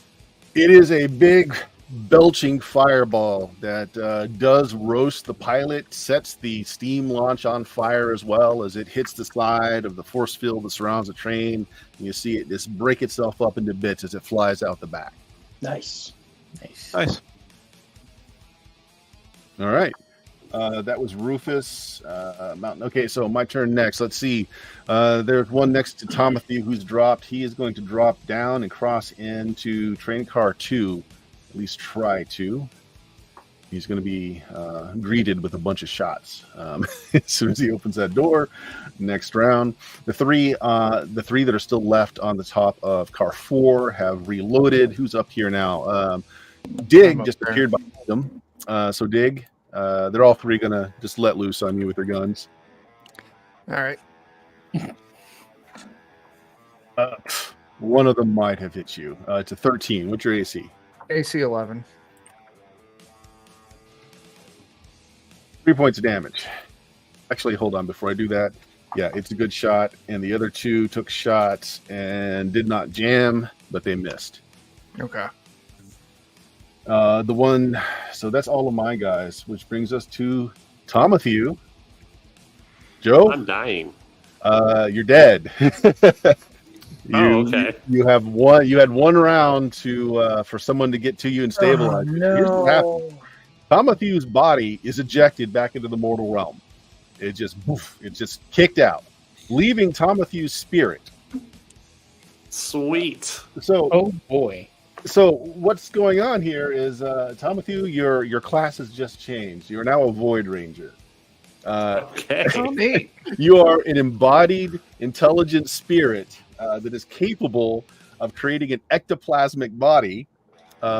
It is a big belching fireball that does roast the pilot, sets the steam launch on fire as well as it hits the side of the force field that surrounds the train. And you see it just break itself up into bits as it flies out the back. Nice. Nice. All right. That was Rufus Mountain. Okay, so my turn next. Let's see. There's one next to Timothy who's dropped. He is going to drop down and cross into train car 2. At least try to. He's going to be greeted with a bunch of shots as soon as he opens that door. Next round, the three that are still left on the top of car 4 have reloaded. Who's up here now? Dig just appeared behind them. So Dig. They're all three gonna just let loose on you with their guns. All right. One of them might have hit you. It's a 13. What's your AC? AC 11. 3 points of damage. Actually, hold on before I do that. Yeah, it's a good shot. And the other two took shots and did not jam, but they missed. Okay. So that's all of my guys, which brings us to Tomatthew. Joe, I'm dying. you're dead. Okay. You have one. You had one round to for someone to get to you and stabilize. you. Here's what happened. Tomatthew's body is ejected back into the mortal realm. It just kicked out, leaving Tomatthew's spirit. Sweet. So, Oh boy. So what's going on here is, Tomathew, your class has just changed. You are now a Void Ranger. Okay. Oh, neat. You are an embodied, intelligent spirit that is capable of creating an ectoplasmic body,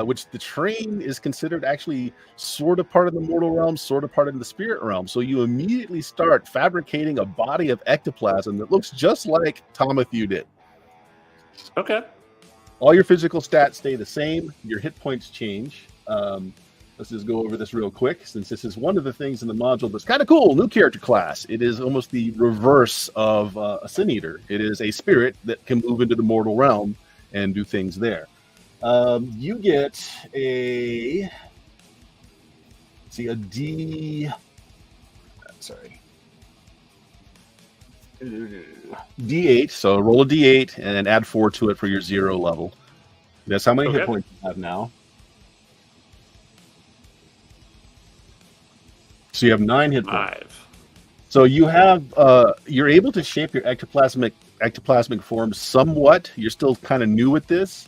which the train is considered actually sort of part of the mortal realm, sort of part of the spirit realm. So you immediately start fabricating a body of ectoplasm that looks just like Tomathew did. Okay. All your physical stats stay the same. Your hit points change. Let's just go over this real quick, since this is one of the things in the module that's kind of cool. New character class. It is almost the reverse of a Sin Eater. It is a spirit that can move into the mortal realm and do things there. You get a D8. So roll a D8 and then add 4 to it for your 0 level. That's how many hit Okay. points you have now. So you have 9 hit points. 5. So you have you're able to shape your ectoplasmic form somewhat. You're still kind of new at this.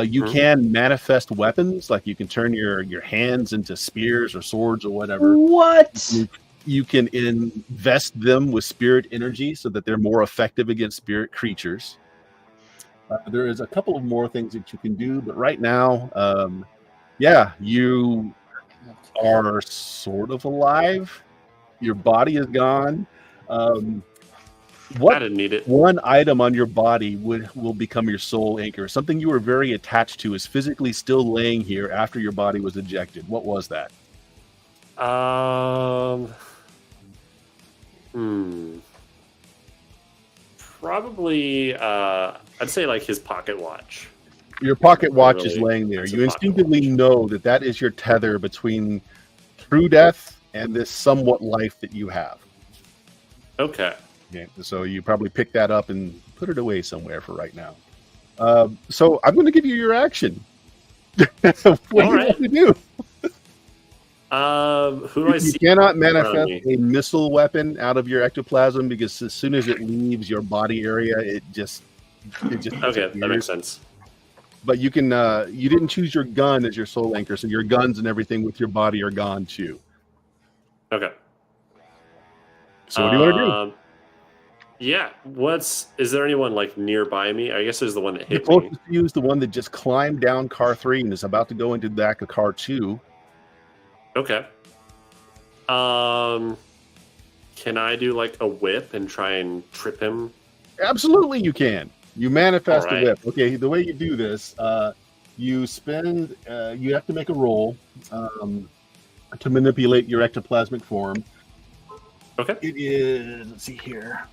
You can manifest weapons, like you can turn your hands into spears or swords or whatever. What? You can invest them with spirit energy so that they're more effective against spirit creatures. There is a couple of more things that you can do, but right now, are sort of alive. Your body is gone. I What didn't need it. one item on your body will become your soul anchor? Something you were very attached to is physically still laying here after your body was ejected. What was that? Probably. I'd say like his pocket watch. Your pocket watch is Really, laying there. it's a You pocket instinctively know that that is your tether between true death and this somewhat life that you have. Okay. Okay, so you probably pick that up and put it away somewhere for right now. So I'm going to give you your action. What do you want to do? Who do I You see? cannot in front of manifest me? a missile weapon out of your ectoplasm because as soon as it leaves your body area, it just Okay, that disappears. makes sense. But you can you didn't choose your gun as your soul anchor, so your guns and everything with your body are gone too. Okay. So what do you want to do? Yeah. Is there anyone like nearby me? I guess there's the one that The hit me. closest to you is the one that just climbed down car 3 and is about to go into the back of car 2. Okay. Can I do like a whip and try and trip him? Absolutely, you can. You manifest All a right. whip. Okay, the way you do this, you spend. You have to make a roll to manipulate your ectoplasmic form. Okay. It is. Let's see here.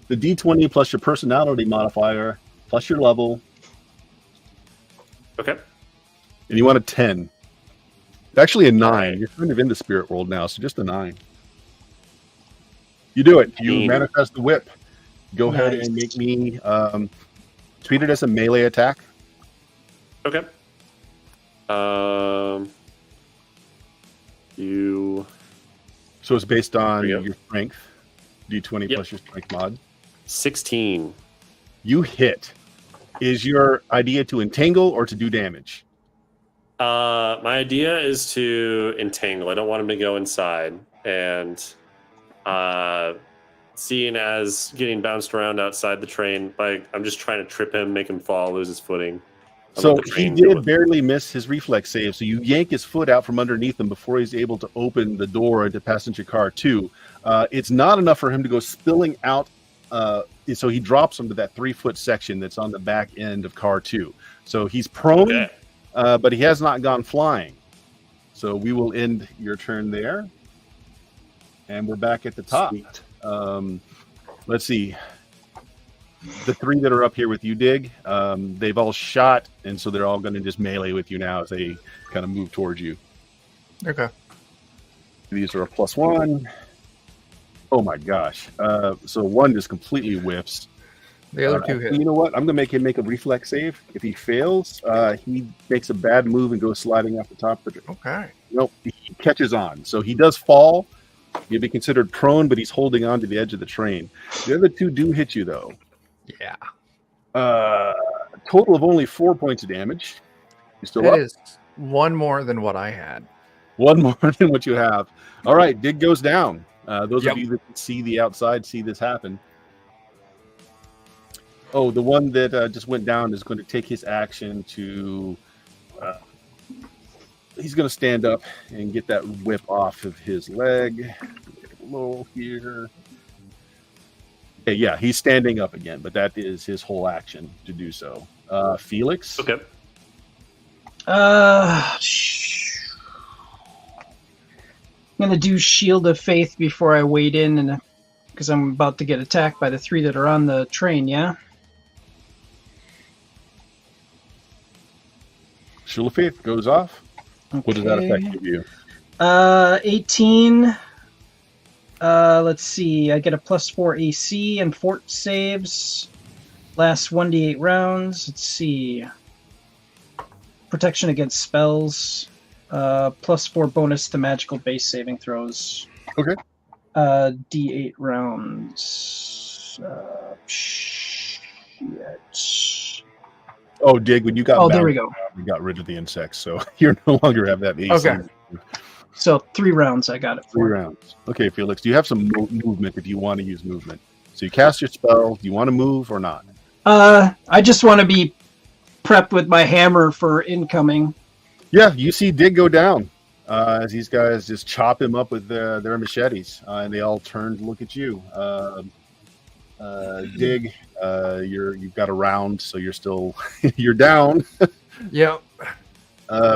The D20 plus your personality modifier plus your level, Okay. and you want a 10. Actually, a 9. right. You're kind of in the spirit world now, so just a 9. You do it. You 15. manifest the whip. Go ahead Nice. and make me treat it as a melee attack. Okay. You So it's based on There you go. your strength, D20 Yep. plus your strength mod. 16. You hit. Is your idea to entangle or to do damage? My idea is to entangle. I don't want him to go inside. And seeing as getting bounced around outside the train, like I'm just trying to trip him, make him fall, lose his footing. I'll So let the he train deal did with it. barely miss his reflex save. So you yank his foot out from underneath him before he's able to open the door into passenger car 2. It's not enough for him to go spilling out. So he drops him to that 3-foot section that's on the back end of car 2. So he's prone, Okay. but he has not gone flying. So we will end your turn there. And we're back at the top. Sweet. Let's see. The 3 that are up here with you, Dig, they've all shot, and so they're all going to just melee with you now as they kind of move towards you. Okay. These are a +1. Oh my gosh. So 1 just completely whiffs. The other two hit. You know what? I'm going to make him make a reflex save. If he fails, he makes a bad move and goes sliding off the top of the... Okay. Nope, he catches on. So he does fall. He'd be considered prone, but he's holding on to the edge of the train. The other 2 do hit you, though. Yeah. Total of only 4 points of damage. You still That up? is one more than what I had. 1 more than what you have. All right, Dig goes down. Those Yep. of you that can see the outside see this happen. Oh, the one that just went down is going to take his action to... he's going to stand up and get that whip off of his leg. Get it low here. Okay, yeah, he's standing up again, but that is his whole action to do so. Felix? Okay. I'm gonna do Shield of Faith before I wade in, and because I'm about to get attacked by the 3 that are on the train. Yeah. Shield of Faith goes off. What does that affect Okay. you? 18. Let's see. I get a +4 AC and fort saves. Lasts 1d8 rounds. Let's see. Protection against spells. +4 bonus to magical base saving throws. Okay. D8 rounds. Shit. Oh, Dig, when you got Oh, there we bounced, go. we got rid of the insects, so you no longer have that AC. Okay. So 3 rounds I got it 3 for. rounds. Okay, Felix, do you have some movement if you want to use movement? So you cast your spell. Do you want to move or not? I just want to be prepped with my hammer for incoming. Yeah, you see Dig go down. as these guys just chop him up with their machetes, and they all turn to look at you. Dig, you've got a round, so you're still you're down. Yep.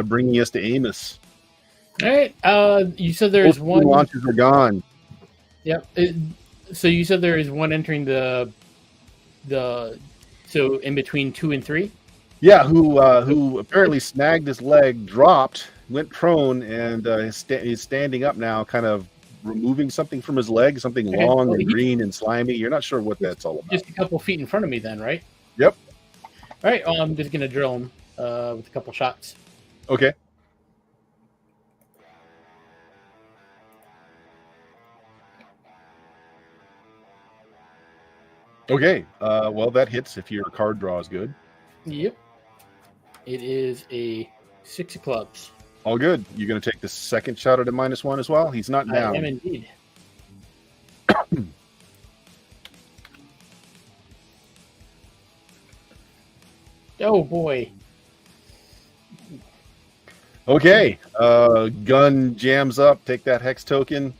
Bringing us to Amos. All right. You said there's Both one. launchers are gone. Yep. So you said there is one entering the so in between 2 and 3. Yeah, who apparently snagged his leg, dropped, went prone, and is standing up now, kind of removing something from his leg, something Okay. long Well, and he- green and slimy. You're not sure what that's all about. Just a couple feet in front of me, then, right? Yep. All right. I'm just gonna drill him with a couple shots. Okay. Okay. Well, that hits if your card draw is good. Yep. It is a 6 of clubs. All good. You're going to take the second shot at a -1 as well? He's not I down. am indeed. Oh boy. Okay. Gun jams up. Take that hex token.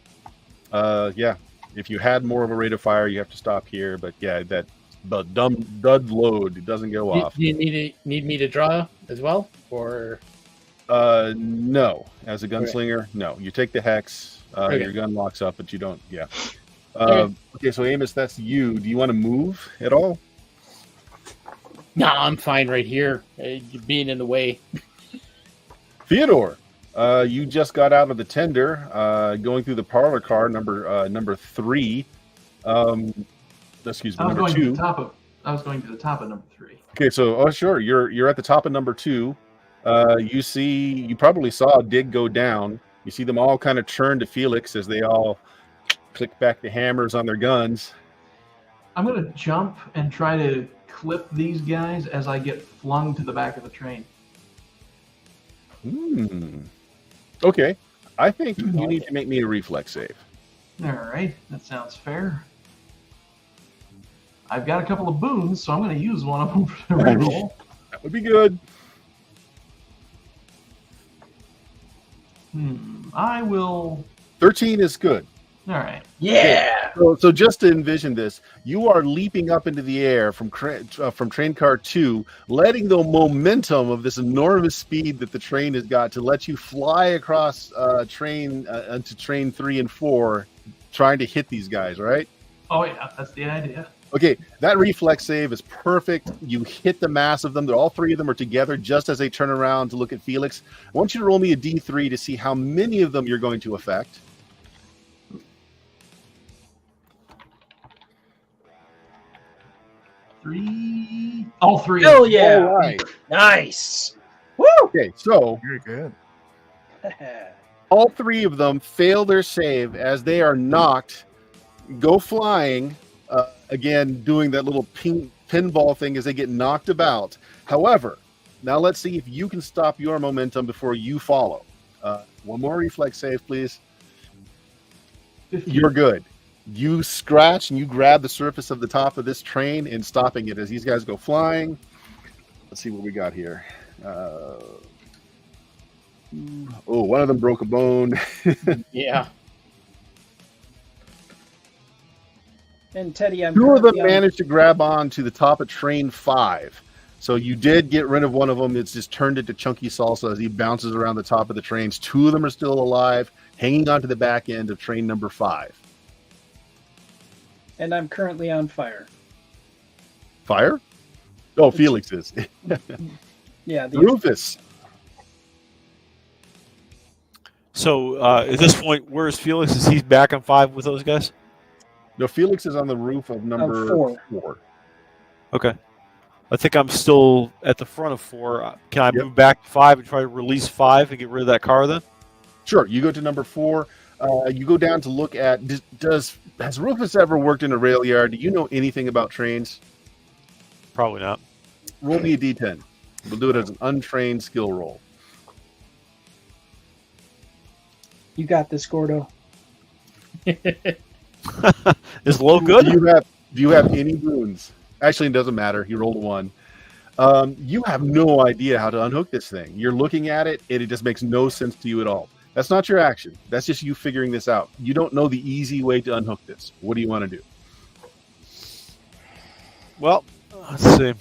Yeah. If you had more of a rate of fire, you have to stop here. But yeah, that dumb dud load, it doesn't go off. Do you need me to draw as well, or No. As a gunslinger, no. You take the hex. Okay. Your gun locks up, but you don't. Yeah. Okay. Okay. So Amos, that's you. Do you want to move at all? no? I'm fine right here. Being in the way. Theodore, you just got out of the tender, going through the parlor car number 3. Excuse me, I was number going 2. to the top of. I was going to the top of number 3. Okay, so sure, you're at the top of number 2. You probably saw Dig go down. You see them all kind of turn to Felix as they all click back the hammers on their guns. I'm going to jump and try to clip these guys as I get flung to the back of the train. Okay, I think you need to make me a reflex save. All right, that sounds fair. I've got a couple of boons, so I'm going to use one of them for the reroll. That would be good. I will. 13 is good. All right. Yeah. So just to envision this, you are leaping up into the air from train car 2, letting the momentum of this enormous speed that the train has got to let you fly across train into train 3 and 4, trying to hit these guys, right? Oh yeah, that's the idea. Okay, that reflex save is perfect. You hit the mass of them. All 3 of them are together just as they turn around to look at Felix. I want you to roll me a D3 to see how many of them you're going to affect. 3. All 3. Hell yeah. All right. Nice. Woo. Okay, so Very good. all 3 of them fail their save as they are knocked, go flying, again, doing that little pinball thing as they get knocked about. However, now let's see if you can stop your momentum before you follow. One more reflex save, please. 15. You're good. You scratch and you grab the surface of the top of this train and stopping it as these guys go flying. Let's see what we got here. One of them broke a bone. Yeah. And Teddy, I'm 2 of them currently on- managed to grab on to the top of train 5. So you did get rid of one of them. It's just turned into chunky salsa as he bounces around the top of the trains. 2 of them are still alive, hanging onto the back end of train number 5. and I'm currently on fire. Fire? Oh, Felix is. Yeah. Rufus. So at this point, where's Felix? Is he back on 5 with those guys? No, Felix is on the roof of number 4. Okay. I think I'm still at the front of 4. Can I Yep. move back to 5 and try to release 5 and get rid of that car then? Sure, you go to number 4. You go down to look at. Has Rufus ever worked in a rail yard? Do you know anything about trains? Probably not. Roll me a d10. We'll do it as an untrained skill roll. You got this, Gordo. Is low good? Do you have any boons? Actually, it doesn't matter. You rolled a 1. You have no idea how to unhook this thing. You're looking at it, and it just makes no sense to you at all. That's not your action. That's just you figuring this out. You don't know the easy way to unhook this. What do you want to do? Well, let's see.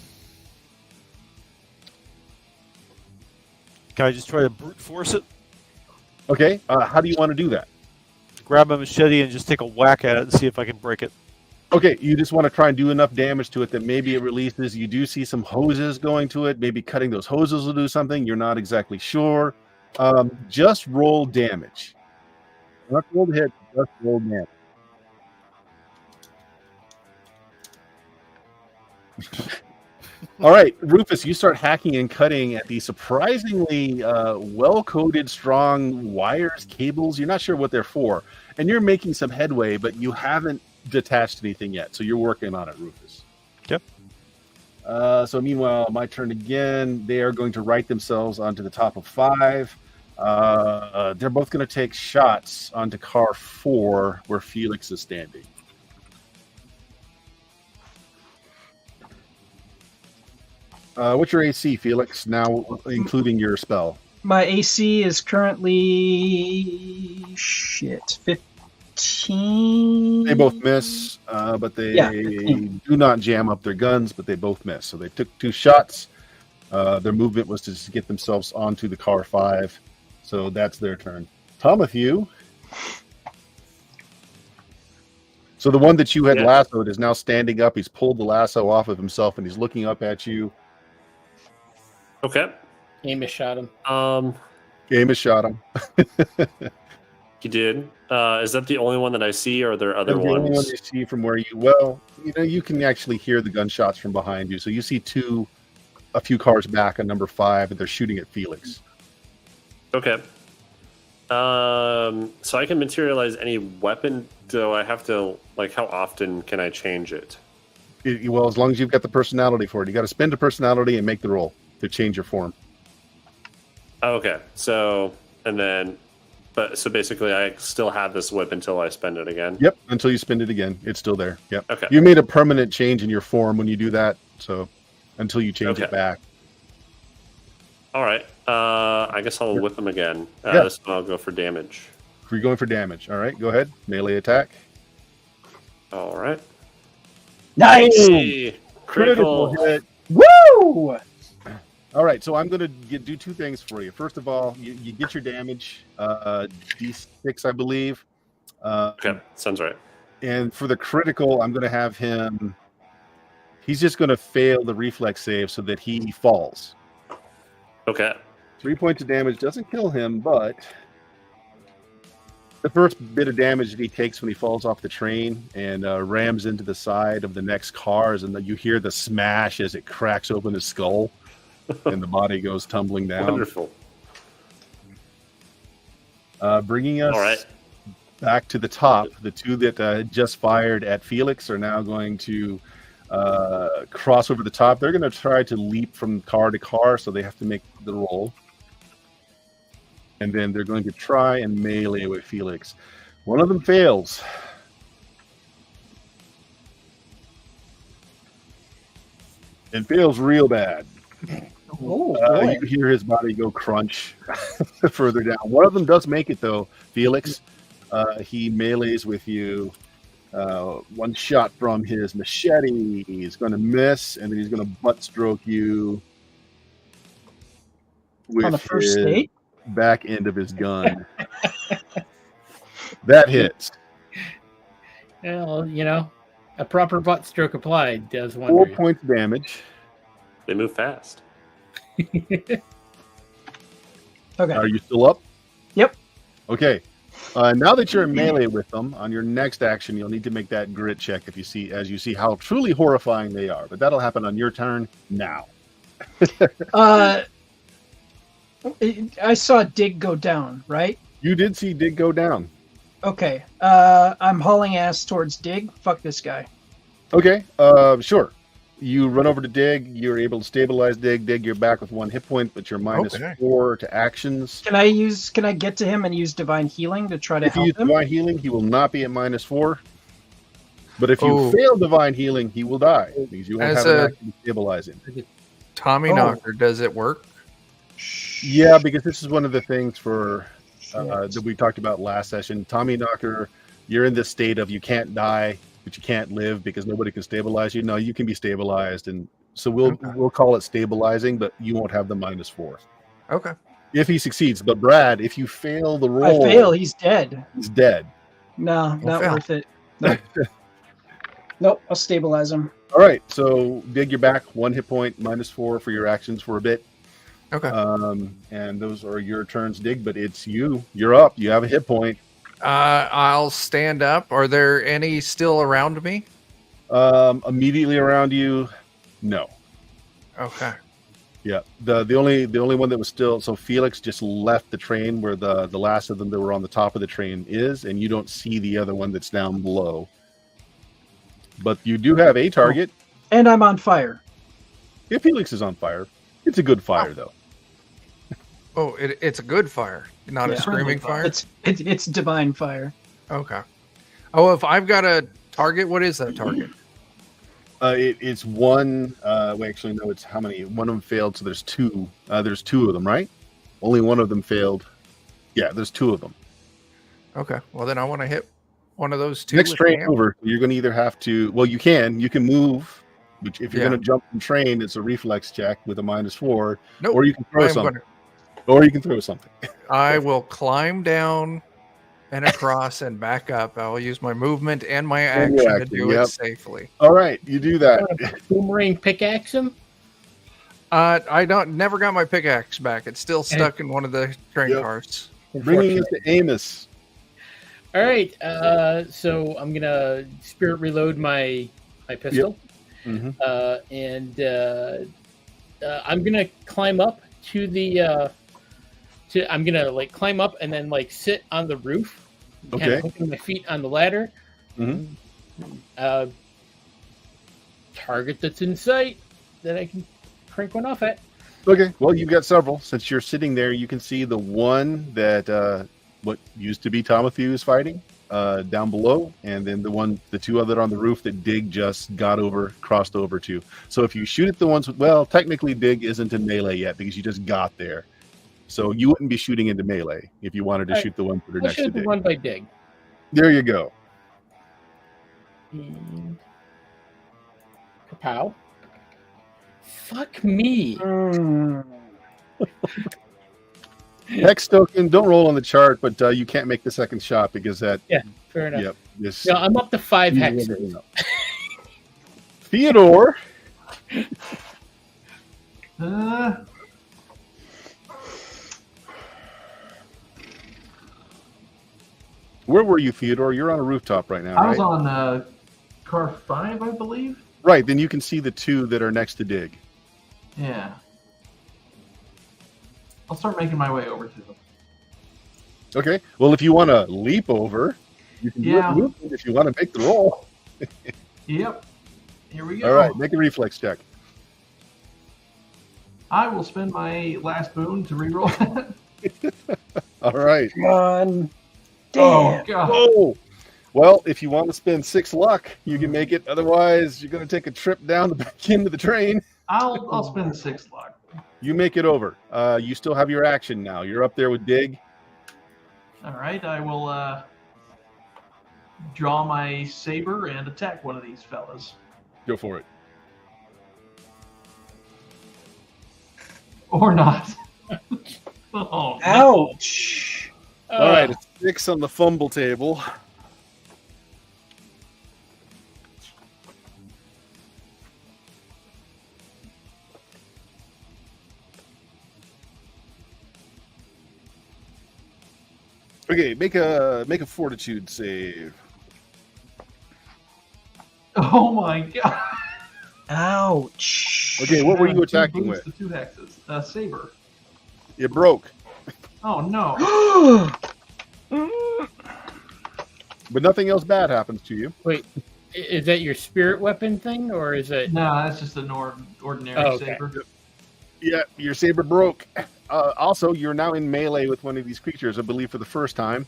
Can I just try to brute force it? Okay. How do you want to do that? Grab my machete and just take a whack at it and see if I can break it. Okay, you just want to try and do enough damage to it that maybe it releases. You do see some hoses going to it. Maybe cutting those hoses will do something. You're not exactly sure. Just roll damage. Not roll the hit, just roll damage. All right, Rufus, you start hacking and cutting at the surprisingly well-coated, strong wires, cables. You're not sure what they're for. And you're making some headway, but you haven't detached anything yet. So you're working on it, Rufus. Yep. So meanwhile, my turn again. They are going to right themselves onto the top of 5. They're both going to take shots onto car 4 where Felix is standing. What's your AC, Felix, now including your spell? My AC is currently 15. They both miss, but they 15. do not jam up their guns, but they both miss. So they took 2 shots. Their movement was to just get themselves onto the car 5. So that's their turn. Tomathew. So the one that you had lassoed is now standing up. He's pulled the lasso off of himself, and he's looking up at you. Okay. Amos shot him. Amos shot him. You did. Is that the only one that I see, or are there other That's the only one ones? you see from where you... Well, you can actually hear the gunshots from behind you. So you see a few cars back on number 5, and they're shooting at Felix. Okay. So I can materialize any weapon. Do I have to, how often can I change it? Well, as long as you've got the personality for it. You got to spend a personality and make the roll to change your form. Okay. So basically I still have this whip until I spend it again. Yep, until you spend it again. It's still there. Yep. Okay. You made a permanent change in your form when you do that, so until you change it back. All right. I guess I'll whip him again. Yeah. This one I'll go for damage. You're going for damage. All right, go ahead. Melee attack. All right. Nice! Hey, critical. hit. Woo! All right, so I'm going to do 2 things for you. First of all, you get your damage, D6, I believe. Okay, sounds right. And for the critical, I'm going to have him... He's just going to fail the reflex save so that he falls. Okay. 3 points of damage doesn't kill him, but the first bit of damage that he takes when he falls off the train and rams into the side of the next cars, and you hear the smash as it cracks open his skull, and the body goes tumbling down. Wonderful. Bringing us All right. back to the top. The 2 that just fired at Felix are now going to cross over the top. They're going to try to leap from car to car, so they have to make the roll. And then they're going to try and melee with Felix. One of them fails. It fails real bad. Oh, boy. You hear his body go crunch further down. One of them does make it, though, Felix. He melees with you. 1 shot from his machete. He's going to miss, and then he's going to butt stroke you with On the first his date? back end of his gun. That hits. Well, a proper butt stroke applied does 4 wonders. points of damage. They move fast. Okay. Are you still up? Yep. Okay. Now that you're in melee with them, on your next action, you'll need to make that grit check as you see how truly horrifying they are. But that'll happen on your turn now. I saw Dig go down, right? You did see Dig go down. Okay. I'm hauling ass towards Dig. Fuck this guy. Okay. Sure. You run over to Dig. You're able to stabilize Dig. Dig, you're back with 1 hit point, but you're minus Okay. 4 to actions. Can I get to him and use Divine Healing to try to If you help use him? Divine Healing, he will not be at minus 4. But if you Oh. fail Divine Healing, he will die because you won't As have an a- action to stabilize him. Tommy Oh. Knocker, does it work? Yeah, because this is one of the things for that we talked about last session. Tommy Knocker, you're in this state of you can't die, but you can't live because nobody can stabilize you. No, you can be stabilized, and so we'll call it stabilizing, but you won't have the -4. Okay. If he succeeds. But Brad, if you fail the roll, I fail. He's dead. he's dead. No, not fail. worth it. Nope. Nope. I'll stabilize him. All right, so Dig, you're back. 1 hit point, -4 for your actions for a bit. Okay. And those are your turns, Dig, but it's you. You're up. You have a hit point. I'll stand up. Are there any still around me? Immediately around you, no. Okay. Yeah. The only one that was still, so Felix just left the train where the last of them that were on the top of the train is, and you don't see the other one that's down below. But you do have a target. And I'm on fire. If Felix is on fire, it's a good fire though. Oh, it's a good fire, not a Yeah. screaming fire. It's divine fire. Okay. Oh, if I've got a target, what is that target? It's one. Wait, actually, no. It's how many? One of them failed, so there's two. There's two of them, right? Only one of them failed. Yeah, there's two of them. Okay. Well, then I want to hit one of those two. Next with train the hammer. over, you're going to either have to. Well, you can move. Which if you're Yeah. going to jump from train, it's a reflex check with a -4. Nope. Or you can throw I'm something. gonna- Or you can throw something. I will climb down and across and back up. I will use my movement and my And action your to action, do yep. it safely. All right, you do that. Boomerang pickaxe him. I never got my pickaxe back. It's still stuck in one of the train Yep. cars. Bringing it to Amos. All right. So I'm gonna spirit reload my pistol, Mhm. and I'm gonna climb up to the. I'm gonna like climb up and then like sit on the roof, kind Okay. of hooking my feet on the ladder. Mhm. Target that's in sight that I can crank one off at. Okay, well, you've got several. Since you're sitting there, you can see the one that what used to be Tomathu is fighting down below, and then the two other on the roof that Dig just crossed over to. So if you shoot at the ones, well, technically Dig isn't in melee yet because you just got there. So you wouldn't be shooting into melee if you wanted to All right. shoot the ones that are I'll next to shoot the Dig. one by Dig. There you go. And... Kapow. Fuck me. Hex token, don't roll on the chart, but you can't make the second shot because that. Yeah, fair enough. Yep. This, No, I'm up to 5 you hexes. never know. Theodore. Where were you, Theodore? You're on a rooftop right now, I right? was on car 5, I believe. Right, then you can see the two that are next to Dig. Yeah. I'll start making my way over to them. Okay. Well, if you want to leap over, you can do it Yeah. movement if you want to make the roll. Yep. Here we go. All right, make a reflex check. I will spend my last boon to reroll that. All right. Come on. Oh, Damn. God. Oh, well, if you want to spend 6 luck, you can make it. Otherwise, you're going to take a trip down the back end of the train. I'll spend 6 luck. You make it over. You still have your action now. You're up there with Dig. All right, I will draw my saber and attack one of these fellas. Go for it. Or not. Oh, no. Ouch. All right, it's 6 on the fumble table. Okay, make a fortitude save. Oh my God. Ouch. Okay, what were you Two attacking boots with? to 2 hexes. Saber. It broke, Oh no. but nothing else bad happens to you. Wait, is that your spirit weapon thing, or is it? No, that's just an ordinary Oh, okay. saber. Yeah, your saber broke. Also, you're now in melee with one of these creatures, I believe, for the first time.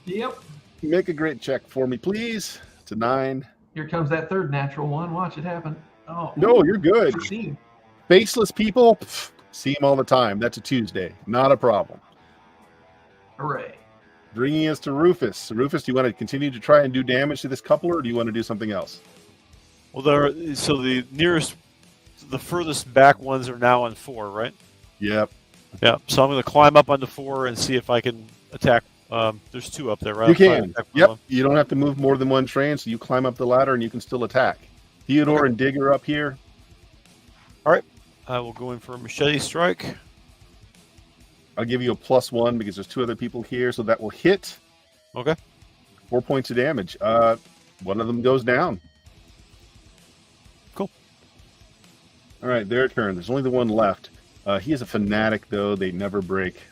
Yep. Make a grit check for me, please. It's a 9. Here comes that third natural one. Watch it happen. Oh. No, you're good. 13. Faceless people, see them all the time. That's a Tuesday. Not a problem. Hooray. bringing us to Rufus. Rufus, do you want to continue to try and do damage to this coupler, or do you want to do something else? Well, so the furthest back ones are now on 4, right? Yep. Yeah. So I'm going to climb up onto 4 and see if I can attack. There's 2 up there, right? You can. Attack Yep. one. You don't have to move more than one train, so you climb up the ladder and you can still attack. Theodore and Digger up here. All right. I will go in for a machete strike. I'll give you a +1 because there's 2 other people here, so that will hit. Okay. 4 points of damage. One of them goes down. Cool. All right, their turn. There's only the one left. He is a fanatic, though. They never break.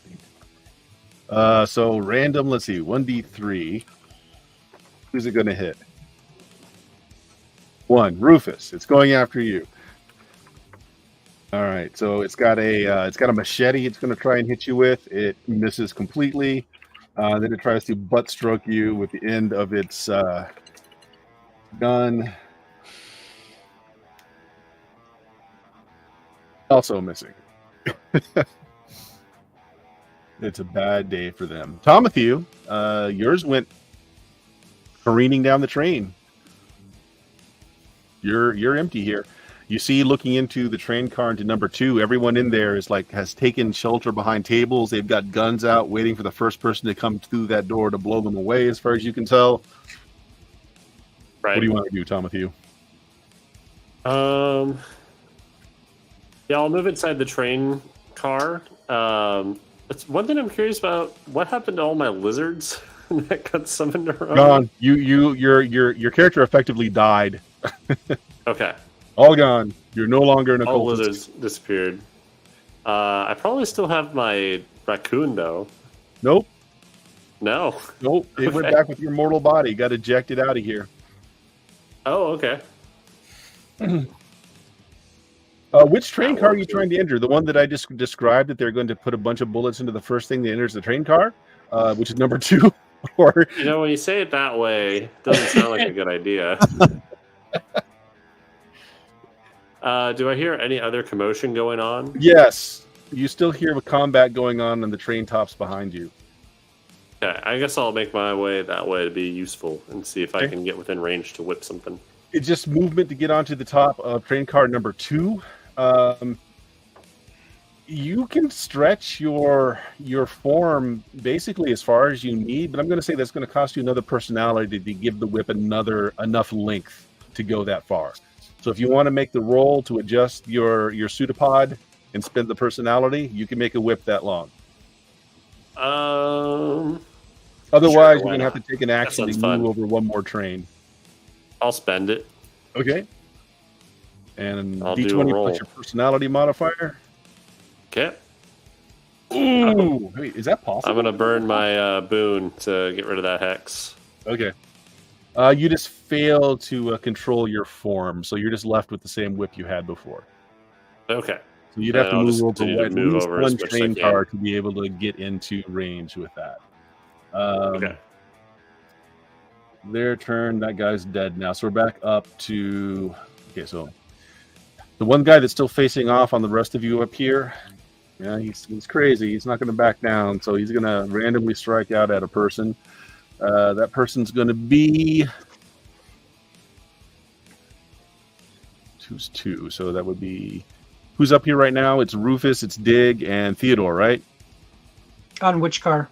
So random, let's see, 1d3. Who's it going to hit? 1, Rufus. It's going after you. All right, so it's got a machete. It's going to try and hit you with. It misses completely. Then it tries to butt stroke you with the end of its gun. Also missing. It's a bad day for them. Tomathu, yours went careening down the train. You're empty here. You see, looking into the train car into number 2, everyone in there has taken shelter behind tables. They've got guns out, waiting for the first person to come through that door to blow them away, as far as you can tell. Right. What do you want to do, Tomathu? Yeah, I'll move inside the train car. It's one thing I'm curious about. What happened to all my lizards that got summoned around? Gone. Your character effectively died. Okay. All gone. You're no longer an All occultist. lizards disappeared. I probably still have my raccoon, though. Nope. No. Nope. It went Okay. back with your mortal body. Got ejected out of here. Oh, okay. Which train car are you trying to enter? The one that I just described, that they're going to put a bunch of bullets into the first thing that enters the train car, which is number 2? Or You know, when you say it that way, it doesn't sound like a good idea. Do I hear any other commotion going on? yes, you still hear the combat going on the train tops behind you. Okay, I guess I'll make my way that way to be useful and see if I Okay. can get within range to whip something. It's just movement to get onto the top of train car number 2. You can stretch your form basically as far as you need, but I'm going to say that's going to cost you another personality to give the whip enough length to go that far. So if you want to make the roll to adjust your pseudopod and spend the personality, you can make a whip that long. Otherwise, you're why going to have not? to take an action to sounds move fun. over one more train. I'll spend it. Okay. And I'll do a D20 roll. plus your personality modifier. Okay. Ooh, wait, is that possible? I'm going to burn my boon to get rid of that hex. Okay. You just fail to control your form, so you're just left with the same whip you had before. Okay. So you'd Then have to I'll move just over continue to at move least over as one much as I train can. car to be able to get into range with that. Okay. Their turn. That guy's dead now. So we're back up to... Okay, so the one guy that's still facing off on the rest of you up here, yeah, he's crazy. He's not going to back down, so he's going to randomly strike out at a person. That person's going to be... Who's 2? So that would be... Who's up here right now? It's Rufus, it's Dig, and Theodore, right? On which car?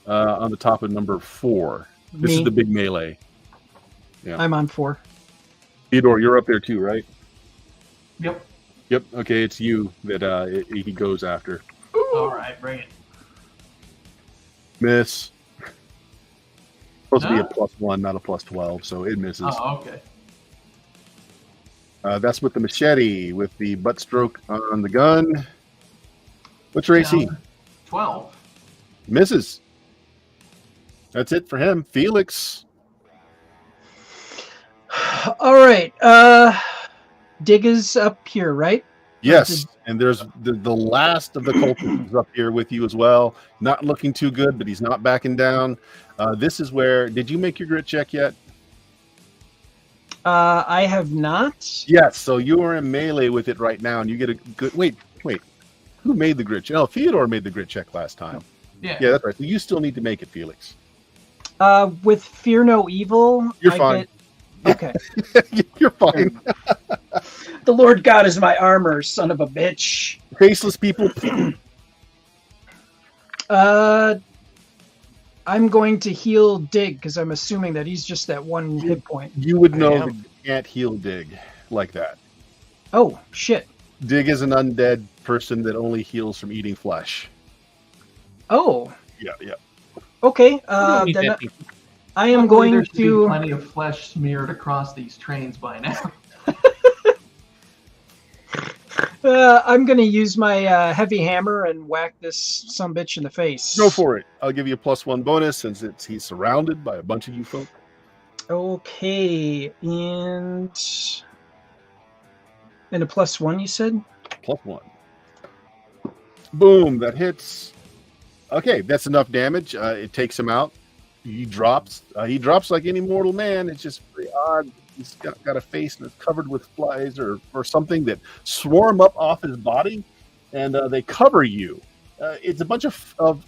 On the top of number 4. This Me. is the big melee. Yeah. I'm on 4. Theodore, you're up there too, right? Yep. Yep. Okay, it's you that he goes after. All right, bring it. Miss. Supposed to be a No? +1, not a +12, so it misses. Oh, okay. That's with the machete, with the butt stroke on the gun. What's your AC? 12. Misses. That's it for him. Felix. All right. Dig is up here, right? Yes, and there's the last of the cultists up here with you as well. Not looking too good, but he's not backing down. This is where... Did you make your grit check yet? I have not. Yes, so you are in melee with it right now, and you get a good... Wait. Who made the grit check? Oh, Theodore made the grit check last time. Yeah. Yeah, that's right. So you still need to make it, Felix. With Fear No Evil, You're fine. Okay. You're fine. The Lord God is my armor, son of a bitch. Faceless people. I'm going to heal Dig because I'm assuming that he's just that one hit point. You would know I that am. you can't heal Dig like that. Oh, shit. Dig is an undead person that only heals from eating flesh. Oh, Yeah. okay. You don't need Then that people. I am Luckily, going there should be to. plenty of flesh smeared across these trains by now. I'm going to use my heavy hammer and whack this sumbitch in the face. Go for it. I'll give you a +1 bonus since he's surrounded by a bunch of you folk. Okay, and a +1, you said? +1. Boom, that hits. Okay, that's enough damage. It takes him out. He drops. He drops like any mortal man. It's just very odd. He's got a face that's covered with flies or something that swarm up off his body, and they cover you. It's a bunch of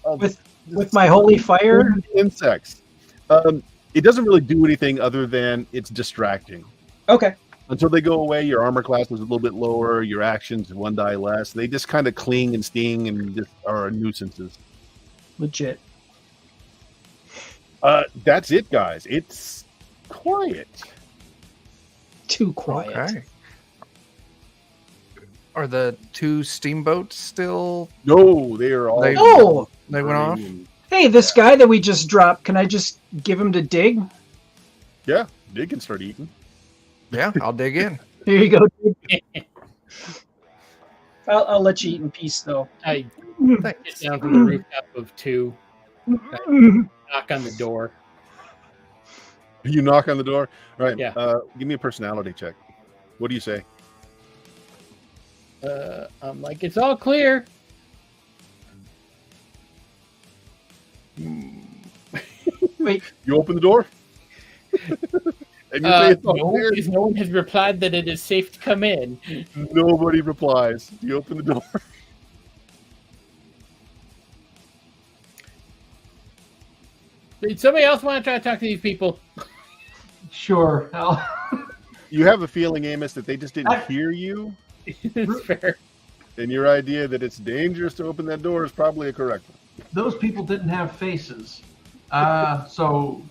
With my holy fire? insects. It doesn't really do anything other than it's distracting. Okay. Until they go away, your armor class is a little bit lower, your actions 1 die less. They just kind of cling and sting and just are nuisances. Legit. That's it, guys. It's quiet. Too quiet. Okay. Are the 2 steamboats still? No, they are all. Oh! They went off? Hey, this guy that we just dropped, can I just give him to Dig? Yeah, they can start eating. Yeah, I'll dig in. Here you go, Dig. I'll let you eat in peace, though. I get Thanks. down from the rooftop of 2, knock on the door. You knock on the door. All right. Yeah. Give me a personality check. What do you say? I'm like, it's all clear. Wait, You open the door. And you say it's all No, clear? because no one has replied that it is safe to come in. Nobody replies. You open the door. Did somebody else want to try to talk to these people? Sure. You have a feeling, Amos, that they just didn't I- hear you, It's fair. and your idea that it's dangerous to open that door is probably a correct one. Those people didn't have faces. So,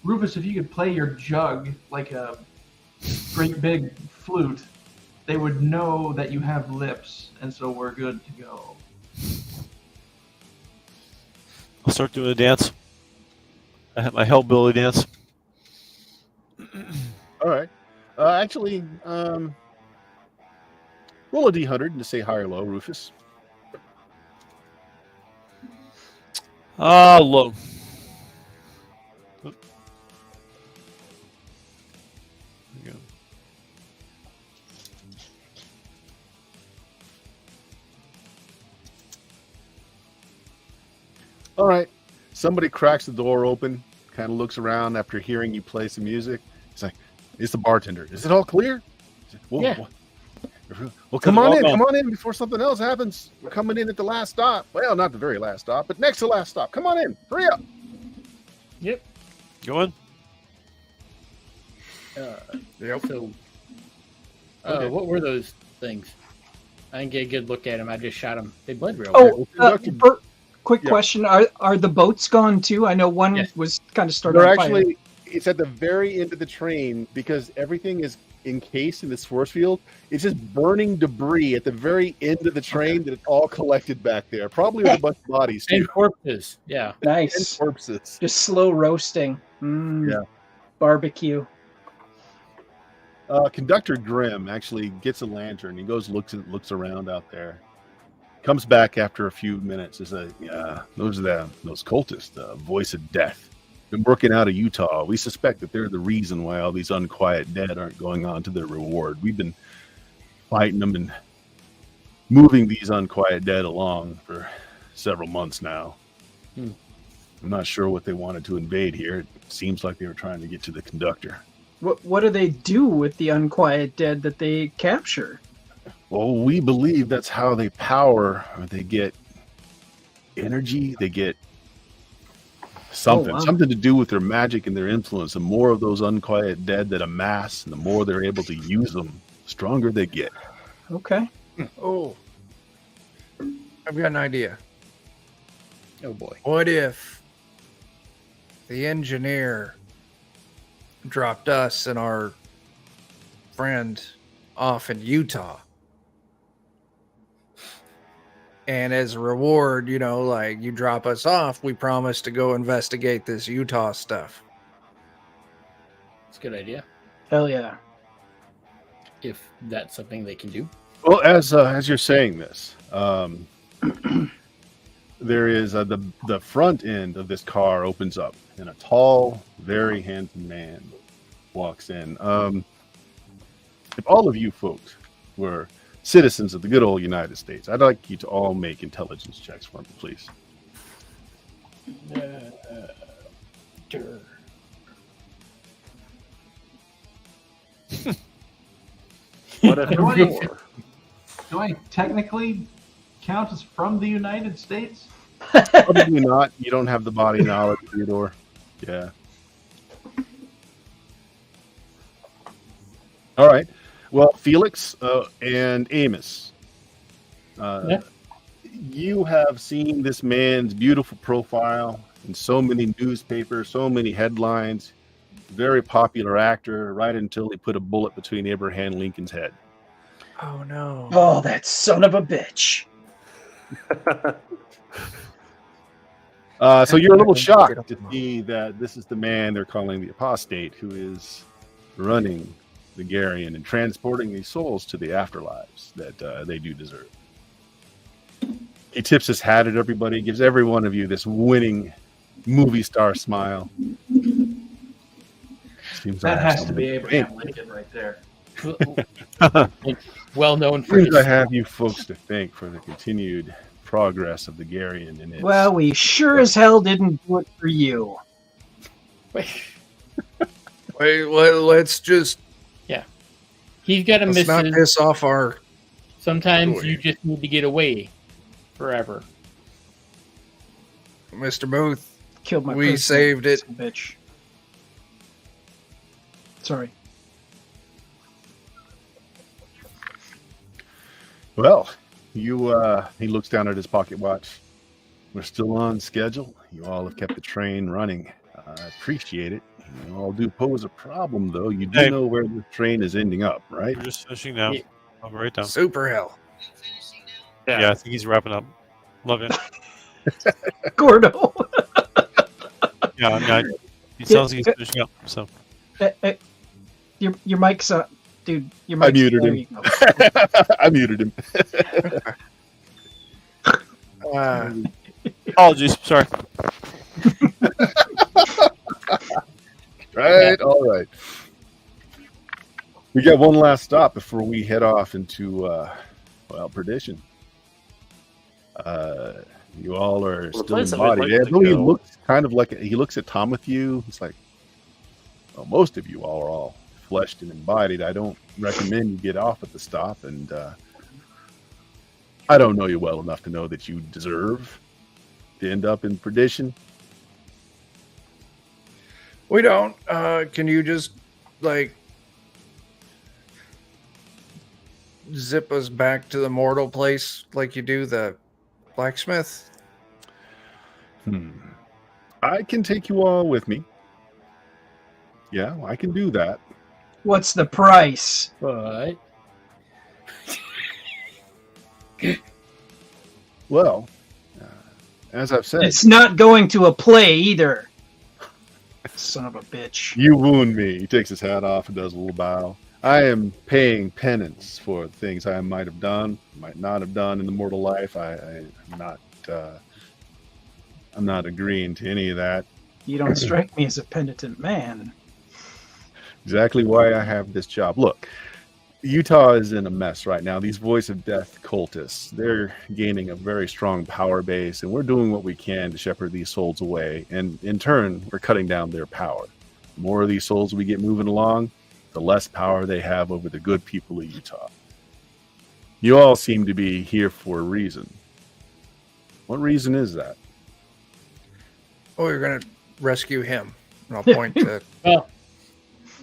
Rufus, if you could play your jug like a great big flute, they would know that you have lips, and so we're good to go. I'll start doing a dance. I have my hellbilly dance. All right. Actually, roll a d100 to say high or low, Rufus. Low. There we go. All right. Somebody cracks the door open, kind of looks around after hearing you play some music. He's like, it's the bartender. Is it all clear? Well, Yeah. well, come on in. Welcome. Come on in before something else happens. We're coming in at the last stop. Well, not the very last stop, but next to last stop. Come on in. Hurry up. Yep. Go in. Yep. So, Okay. what were those things? I didn't get a good look at them. I just shot them. They bled real Oh, good. quick Yeah. question. Are the boats gone, too? I know one Yes. was kind of started They're on fire. actually, it's at the very end of the train because everything is encased in this force field. It's just burning debris at the very end of the train that it's all collected back there. Probably with a bunch of bodies, too. And corpses. Yeah. And Nice. corpses. Just slow roasting. Yeah. Barbecue. Conductor Grimm actually gets a lantern. He goes looks around out there. Comes back after a few minutes. Is like, yeah, those cultists, voice of death. Been working out of Utah. We suspect that they're the reason why all these unquiet dead aren't going on to their reward. We've been fighting them and moving these unquiet dead along for several months now. Hmm. I'm not sure what they wanted to invade here. It seems like they were trying to get to the conductor. What do they do with the unquiet dead that they capture? Well, we believe that's how they power or they get energy. They get something, wow. something to do with their magic and their influence. The more of those unquiet dead that amass, and the more they're able to use them, the stronger they get. Okay. Oh, I've got an idea. Oh boy. What if the engineer dropped us and our friend off in Utah? And as a reward, you know, like you drop us off, we promise to go investigate this Utah stuff. It's a good idea. Hell yeah. If that's something they can do. Well, as you're saying this, there is the front end of this car opens up, and a tall, very handsome man walks in. If all of you folks were citizens of the good old United States, I'd like you to all make intelligence checks for me, please. Sure. What if Do I technically count as from the United States? Probably not. You don't have the body knowledge, Theodore. Yeah. All right. Well, Felix and Amos, you have seen this man's beautiful profile in so many newspapers, so many headlines. Very popular actor, right until he put a bullet between Abraham Lincoln's head. Oh no. Oh, that son of a bitch. So you're a little shocked to see that this is the man they're calling the apostate, who is running the Garion and transporting these souls to the afterlives that they do deserve. He tips his hat at everybody, gives every one of you this winning movie star smile. Seems That I have has to be something Abraham think. Lincoln right there. Well known for Seems his I have you folks to thank for the continued progress of the Garion and its... Well, we sure as hell didn't do it for you. Wait, let's just He's got a let's not mission. piss off our. Sometimes story. you just need to get away forever. Mr. Booth. Killed my We president, saved it. son of a bitch. Sorry. Well, he looks down at his pocket watch. We're still on schedule. You all have kept the train running. I appreciate it. You all do pose a problem, though. You do Hey. know where the train is ending up, right? We're just finishing now. Yeah. I'll write down. Super hell. Yeah, I think he's wrapping up. Love it. Gordo. Yeah, I mean, he sounds like he's finishing up. So Your mic's up. Dude, your I mic's muted there him. you go. I muted him. apologies. Sorry. Right, all right. We got one last stop before we head off into, Perdition. You all are still place that we'd embodied. like Yeah, to though he go- looks kind of like, he looks at Tom with you. He's like, well, most of you all are all fleshed and embodied. I don't recommend you get off at the stop, and I don't know you well enough to know that you deserve to end up in Perdition. We don't. Can you just like zip us back to the mortal place like you do the blacksmith? I can take you all with me. Yeah, I can do that. What's the price? But Well, as I've said, It's not going to a play either. Son of a bitch. you wound me. He takes his hat off and does a little bow. I am paying penance for things I might have done, might not have done in the mortal life. I'm not agreeing to any of that. You don't strike me as a penitent man. Exactly why I have this job. Look, Utah is in a mess right now. These voice of death cultists, they're gaining a very strong power base, and we're doing what we can to shepherd these souls away. And in turn, we're cutting down their power. The more of these souls we get moving along, the less power they have over the good people of Utah. You all seem to be here for a reason. What reason is that? Oh, you're gonna rescue him. And I'll point to. Well,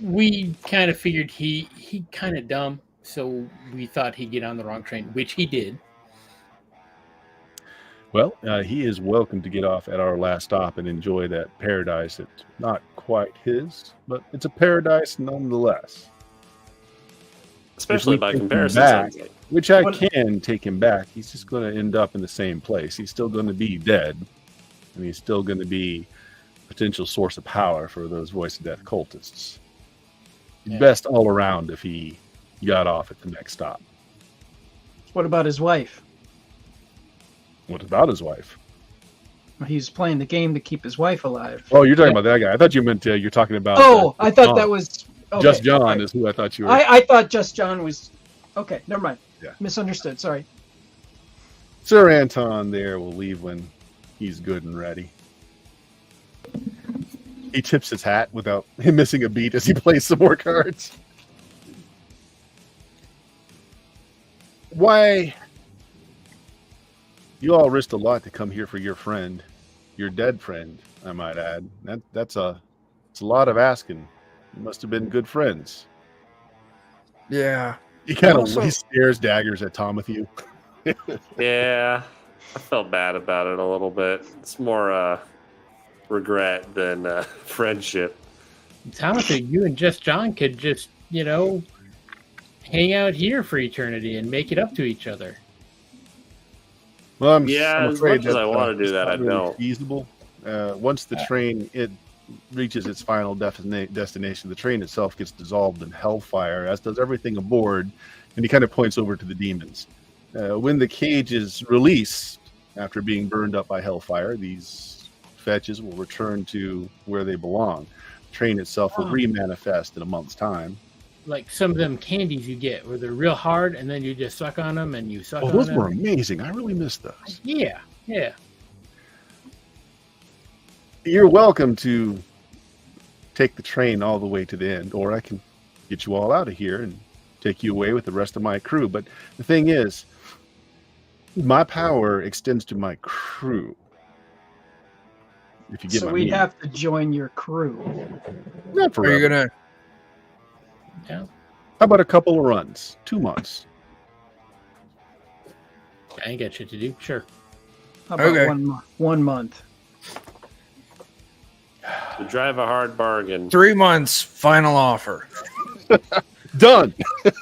we kind of figured he kind of dumb, so we thought he'd get on the wrong train, which he did. Well, he is welcome to get off at our last stop and enjoy that paradise. It's not quite his, but it's a paradise nonetheless. Especially If we by take him comparison. back, sounds like. which I What- can take him back. He's just going to end up in the same place. He's still going to be dead, and he's still going to be a potential source of power for those voice of death cultists. Yeah. Best all around if he got off at the next stop. What about his wife? What about his wife? He's playing the game to keep his wife alive. Oh, you're talking about that guy. I thought you meant you're talking about. Oh, I thought John. that was okay, Just John okay. is who I thought you were. I thought Just John was okay. Never mind. Yeah. Misunderstood. Sorry. Sir Anton there will leave when he's good and ready. He tips his hat without him missing a beat as he plays some more cards. Why? You all risked a lot to come here for your friend, your dead friend, I might add. It's a lot of asking. You must have been good friends. Yeah. He kind of Also- stares daggers at Tomothy. Yeah, I felt bad about it a little bit. It's more regret than friendship. Thomas, you and Just John could just, hang out here for eternity and make it up to each other. Well, I'm As afraid much as that, I want to do it's that, not I really don't. feasible. Once the train reaches its final destination, the train itself gets dissolved in hellfire, as does everything aboard. And he kind of points over to the demons. When the cage is released after being burned up by hellfire, these fetches will return to where they belong. The train itself will remanifest in a month's time. Like some of them candies you get where they're real hard and then you just suck on them and you suck Oh, on those them. were amazing. I really missed those. Yeah. You're welcome to take the train all the way to the end, or I can get you all out of here and take you away with the rest of my crew. But the thing is, my power extends to my crew. If you get So my we meaning. have to join your crew. Not Are forever. you gonna? How about a couple of runs? 2 months. I ain't got shit to do. Sure. How about Okay. 1 month? To drive a hard bargain. 3 months. Final offer. Done.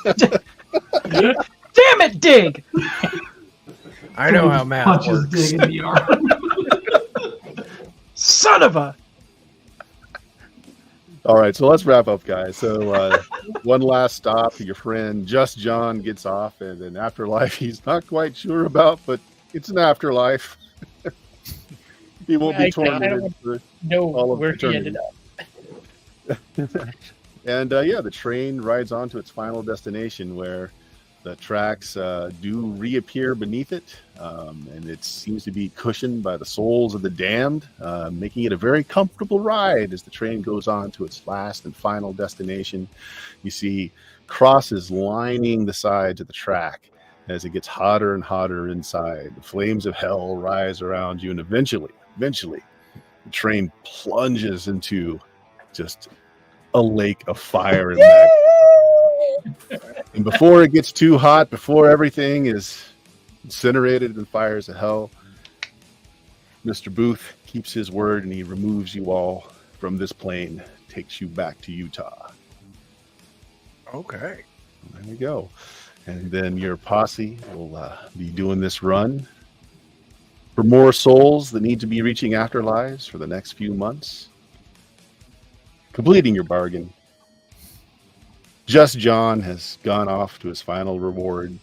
Damn it, Dig! I know how math Punches works. Dig in the arm. Son of a! All right, so let's wrap up, guys. So one last stop. Your friend Just John gets off, and an afterlife he's not quite sure about, but it's an afterlife. He won't be I tormented. don't for know all of where he eternity. ended up. And the train rides on to its final destination where the tracks do reappear beneath it. And it seems to be cushioned by the souls of the damned, making it a very comfortable ride as the train goes on to its last and final destination. You see crosses lining the sides of the track as it gets hotter and hotter inside. The flames of hell rise around you, and eventually, the train plunges into just a lake of fire and magma. And before it gets too hot, before everything is incinerated in fires of hell, Mr. Booth keeps his word and he removes you all from this plane, takes you back to Utah. Okay. There we go. And then your posse will be doing this run for more souls that need to be reaching afterlives for the next few months, completing your bargain. Just John has gone off to his final reward.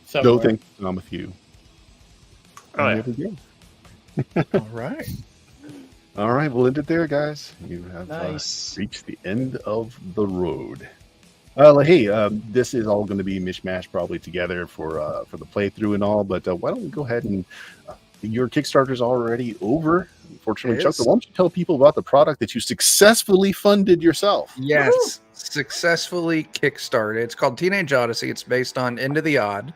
Somewhere. No thank you, I'm with you. Oh, yeah. And there we go. All right. All right, we'll end it there, guys. You have Nice. reached the end of the road. This is all going to be mishmash probably together for the playthrough and all, but why don't we go ahead and your Kickstarter's already over. Unfortunately, It Chuck, is. why don't you tell people about the product that you successfully funded yourself? Yes. Successfully kickstarted. It's called Teenage Odyssey. It's based on Into the Odd.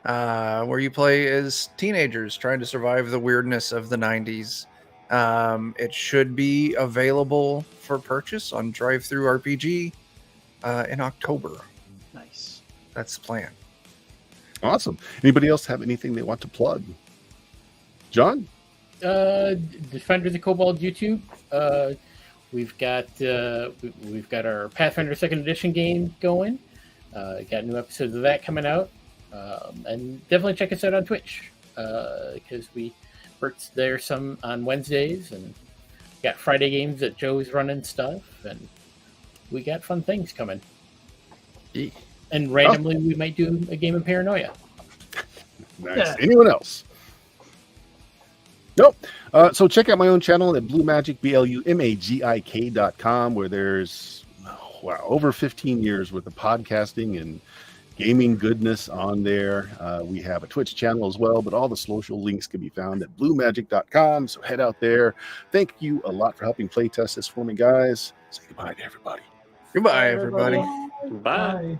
where you play as teenagers trying to survive the weirdness of the 90s. It should be available for purchase on Drive-Thru RPG in October. Nice. That's the plan. Awesome. Anybody else have anything they want to plug? John? Defender of the Cobalt YouTube. We've got our Pathfinder Second Edition game going. Got new episodes of that coming out, and definitely check us out on Twitch because Bert's there some on Wednesdays, and got Friday games that Joe's running stuff, and we got fun things coming. And randomly, we might do a game of Paranoia. Nice. Yeah. Anyone else? Nope. So check out my own channel at BlueMagik.com, where there's over 15 years worth of podcasting and gaming goodness on there. We have a Twitch channel as well, but all the social links can be found at BlueMagik.com. So head out there. Thank you a lot for helping playtest this for me, guys. Say goodbye to everybody. Goodbye, everybody. Bye. Bye.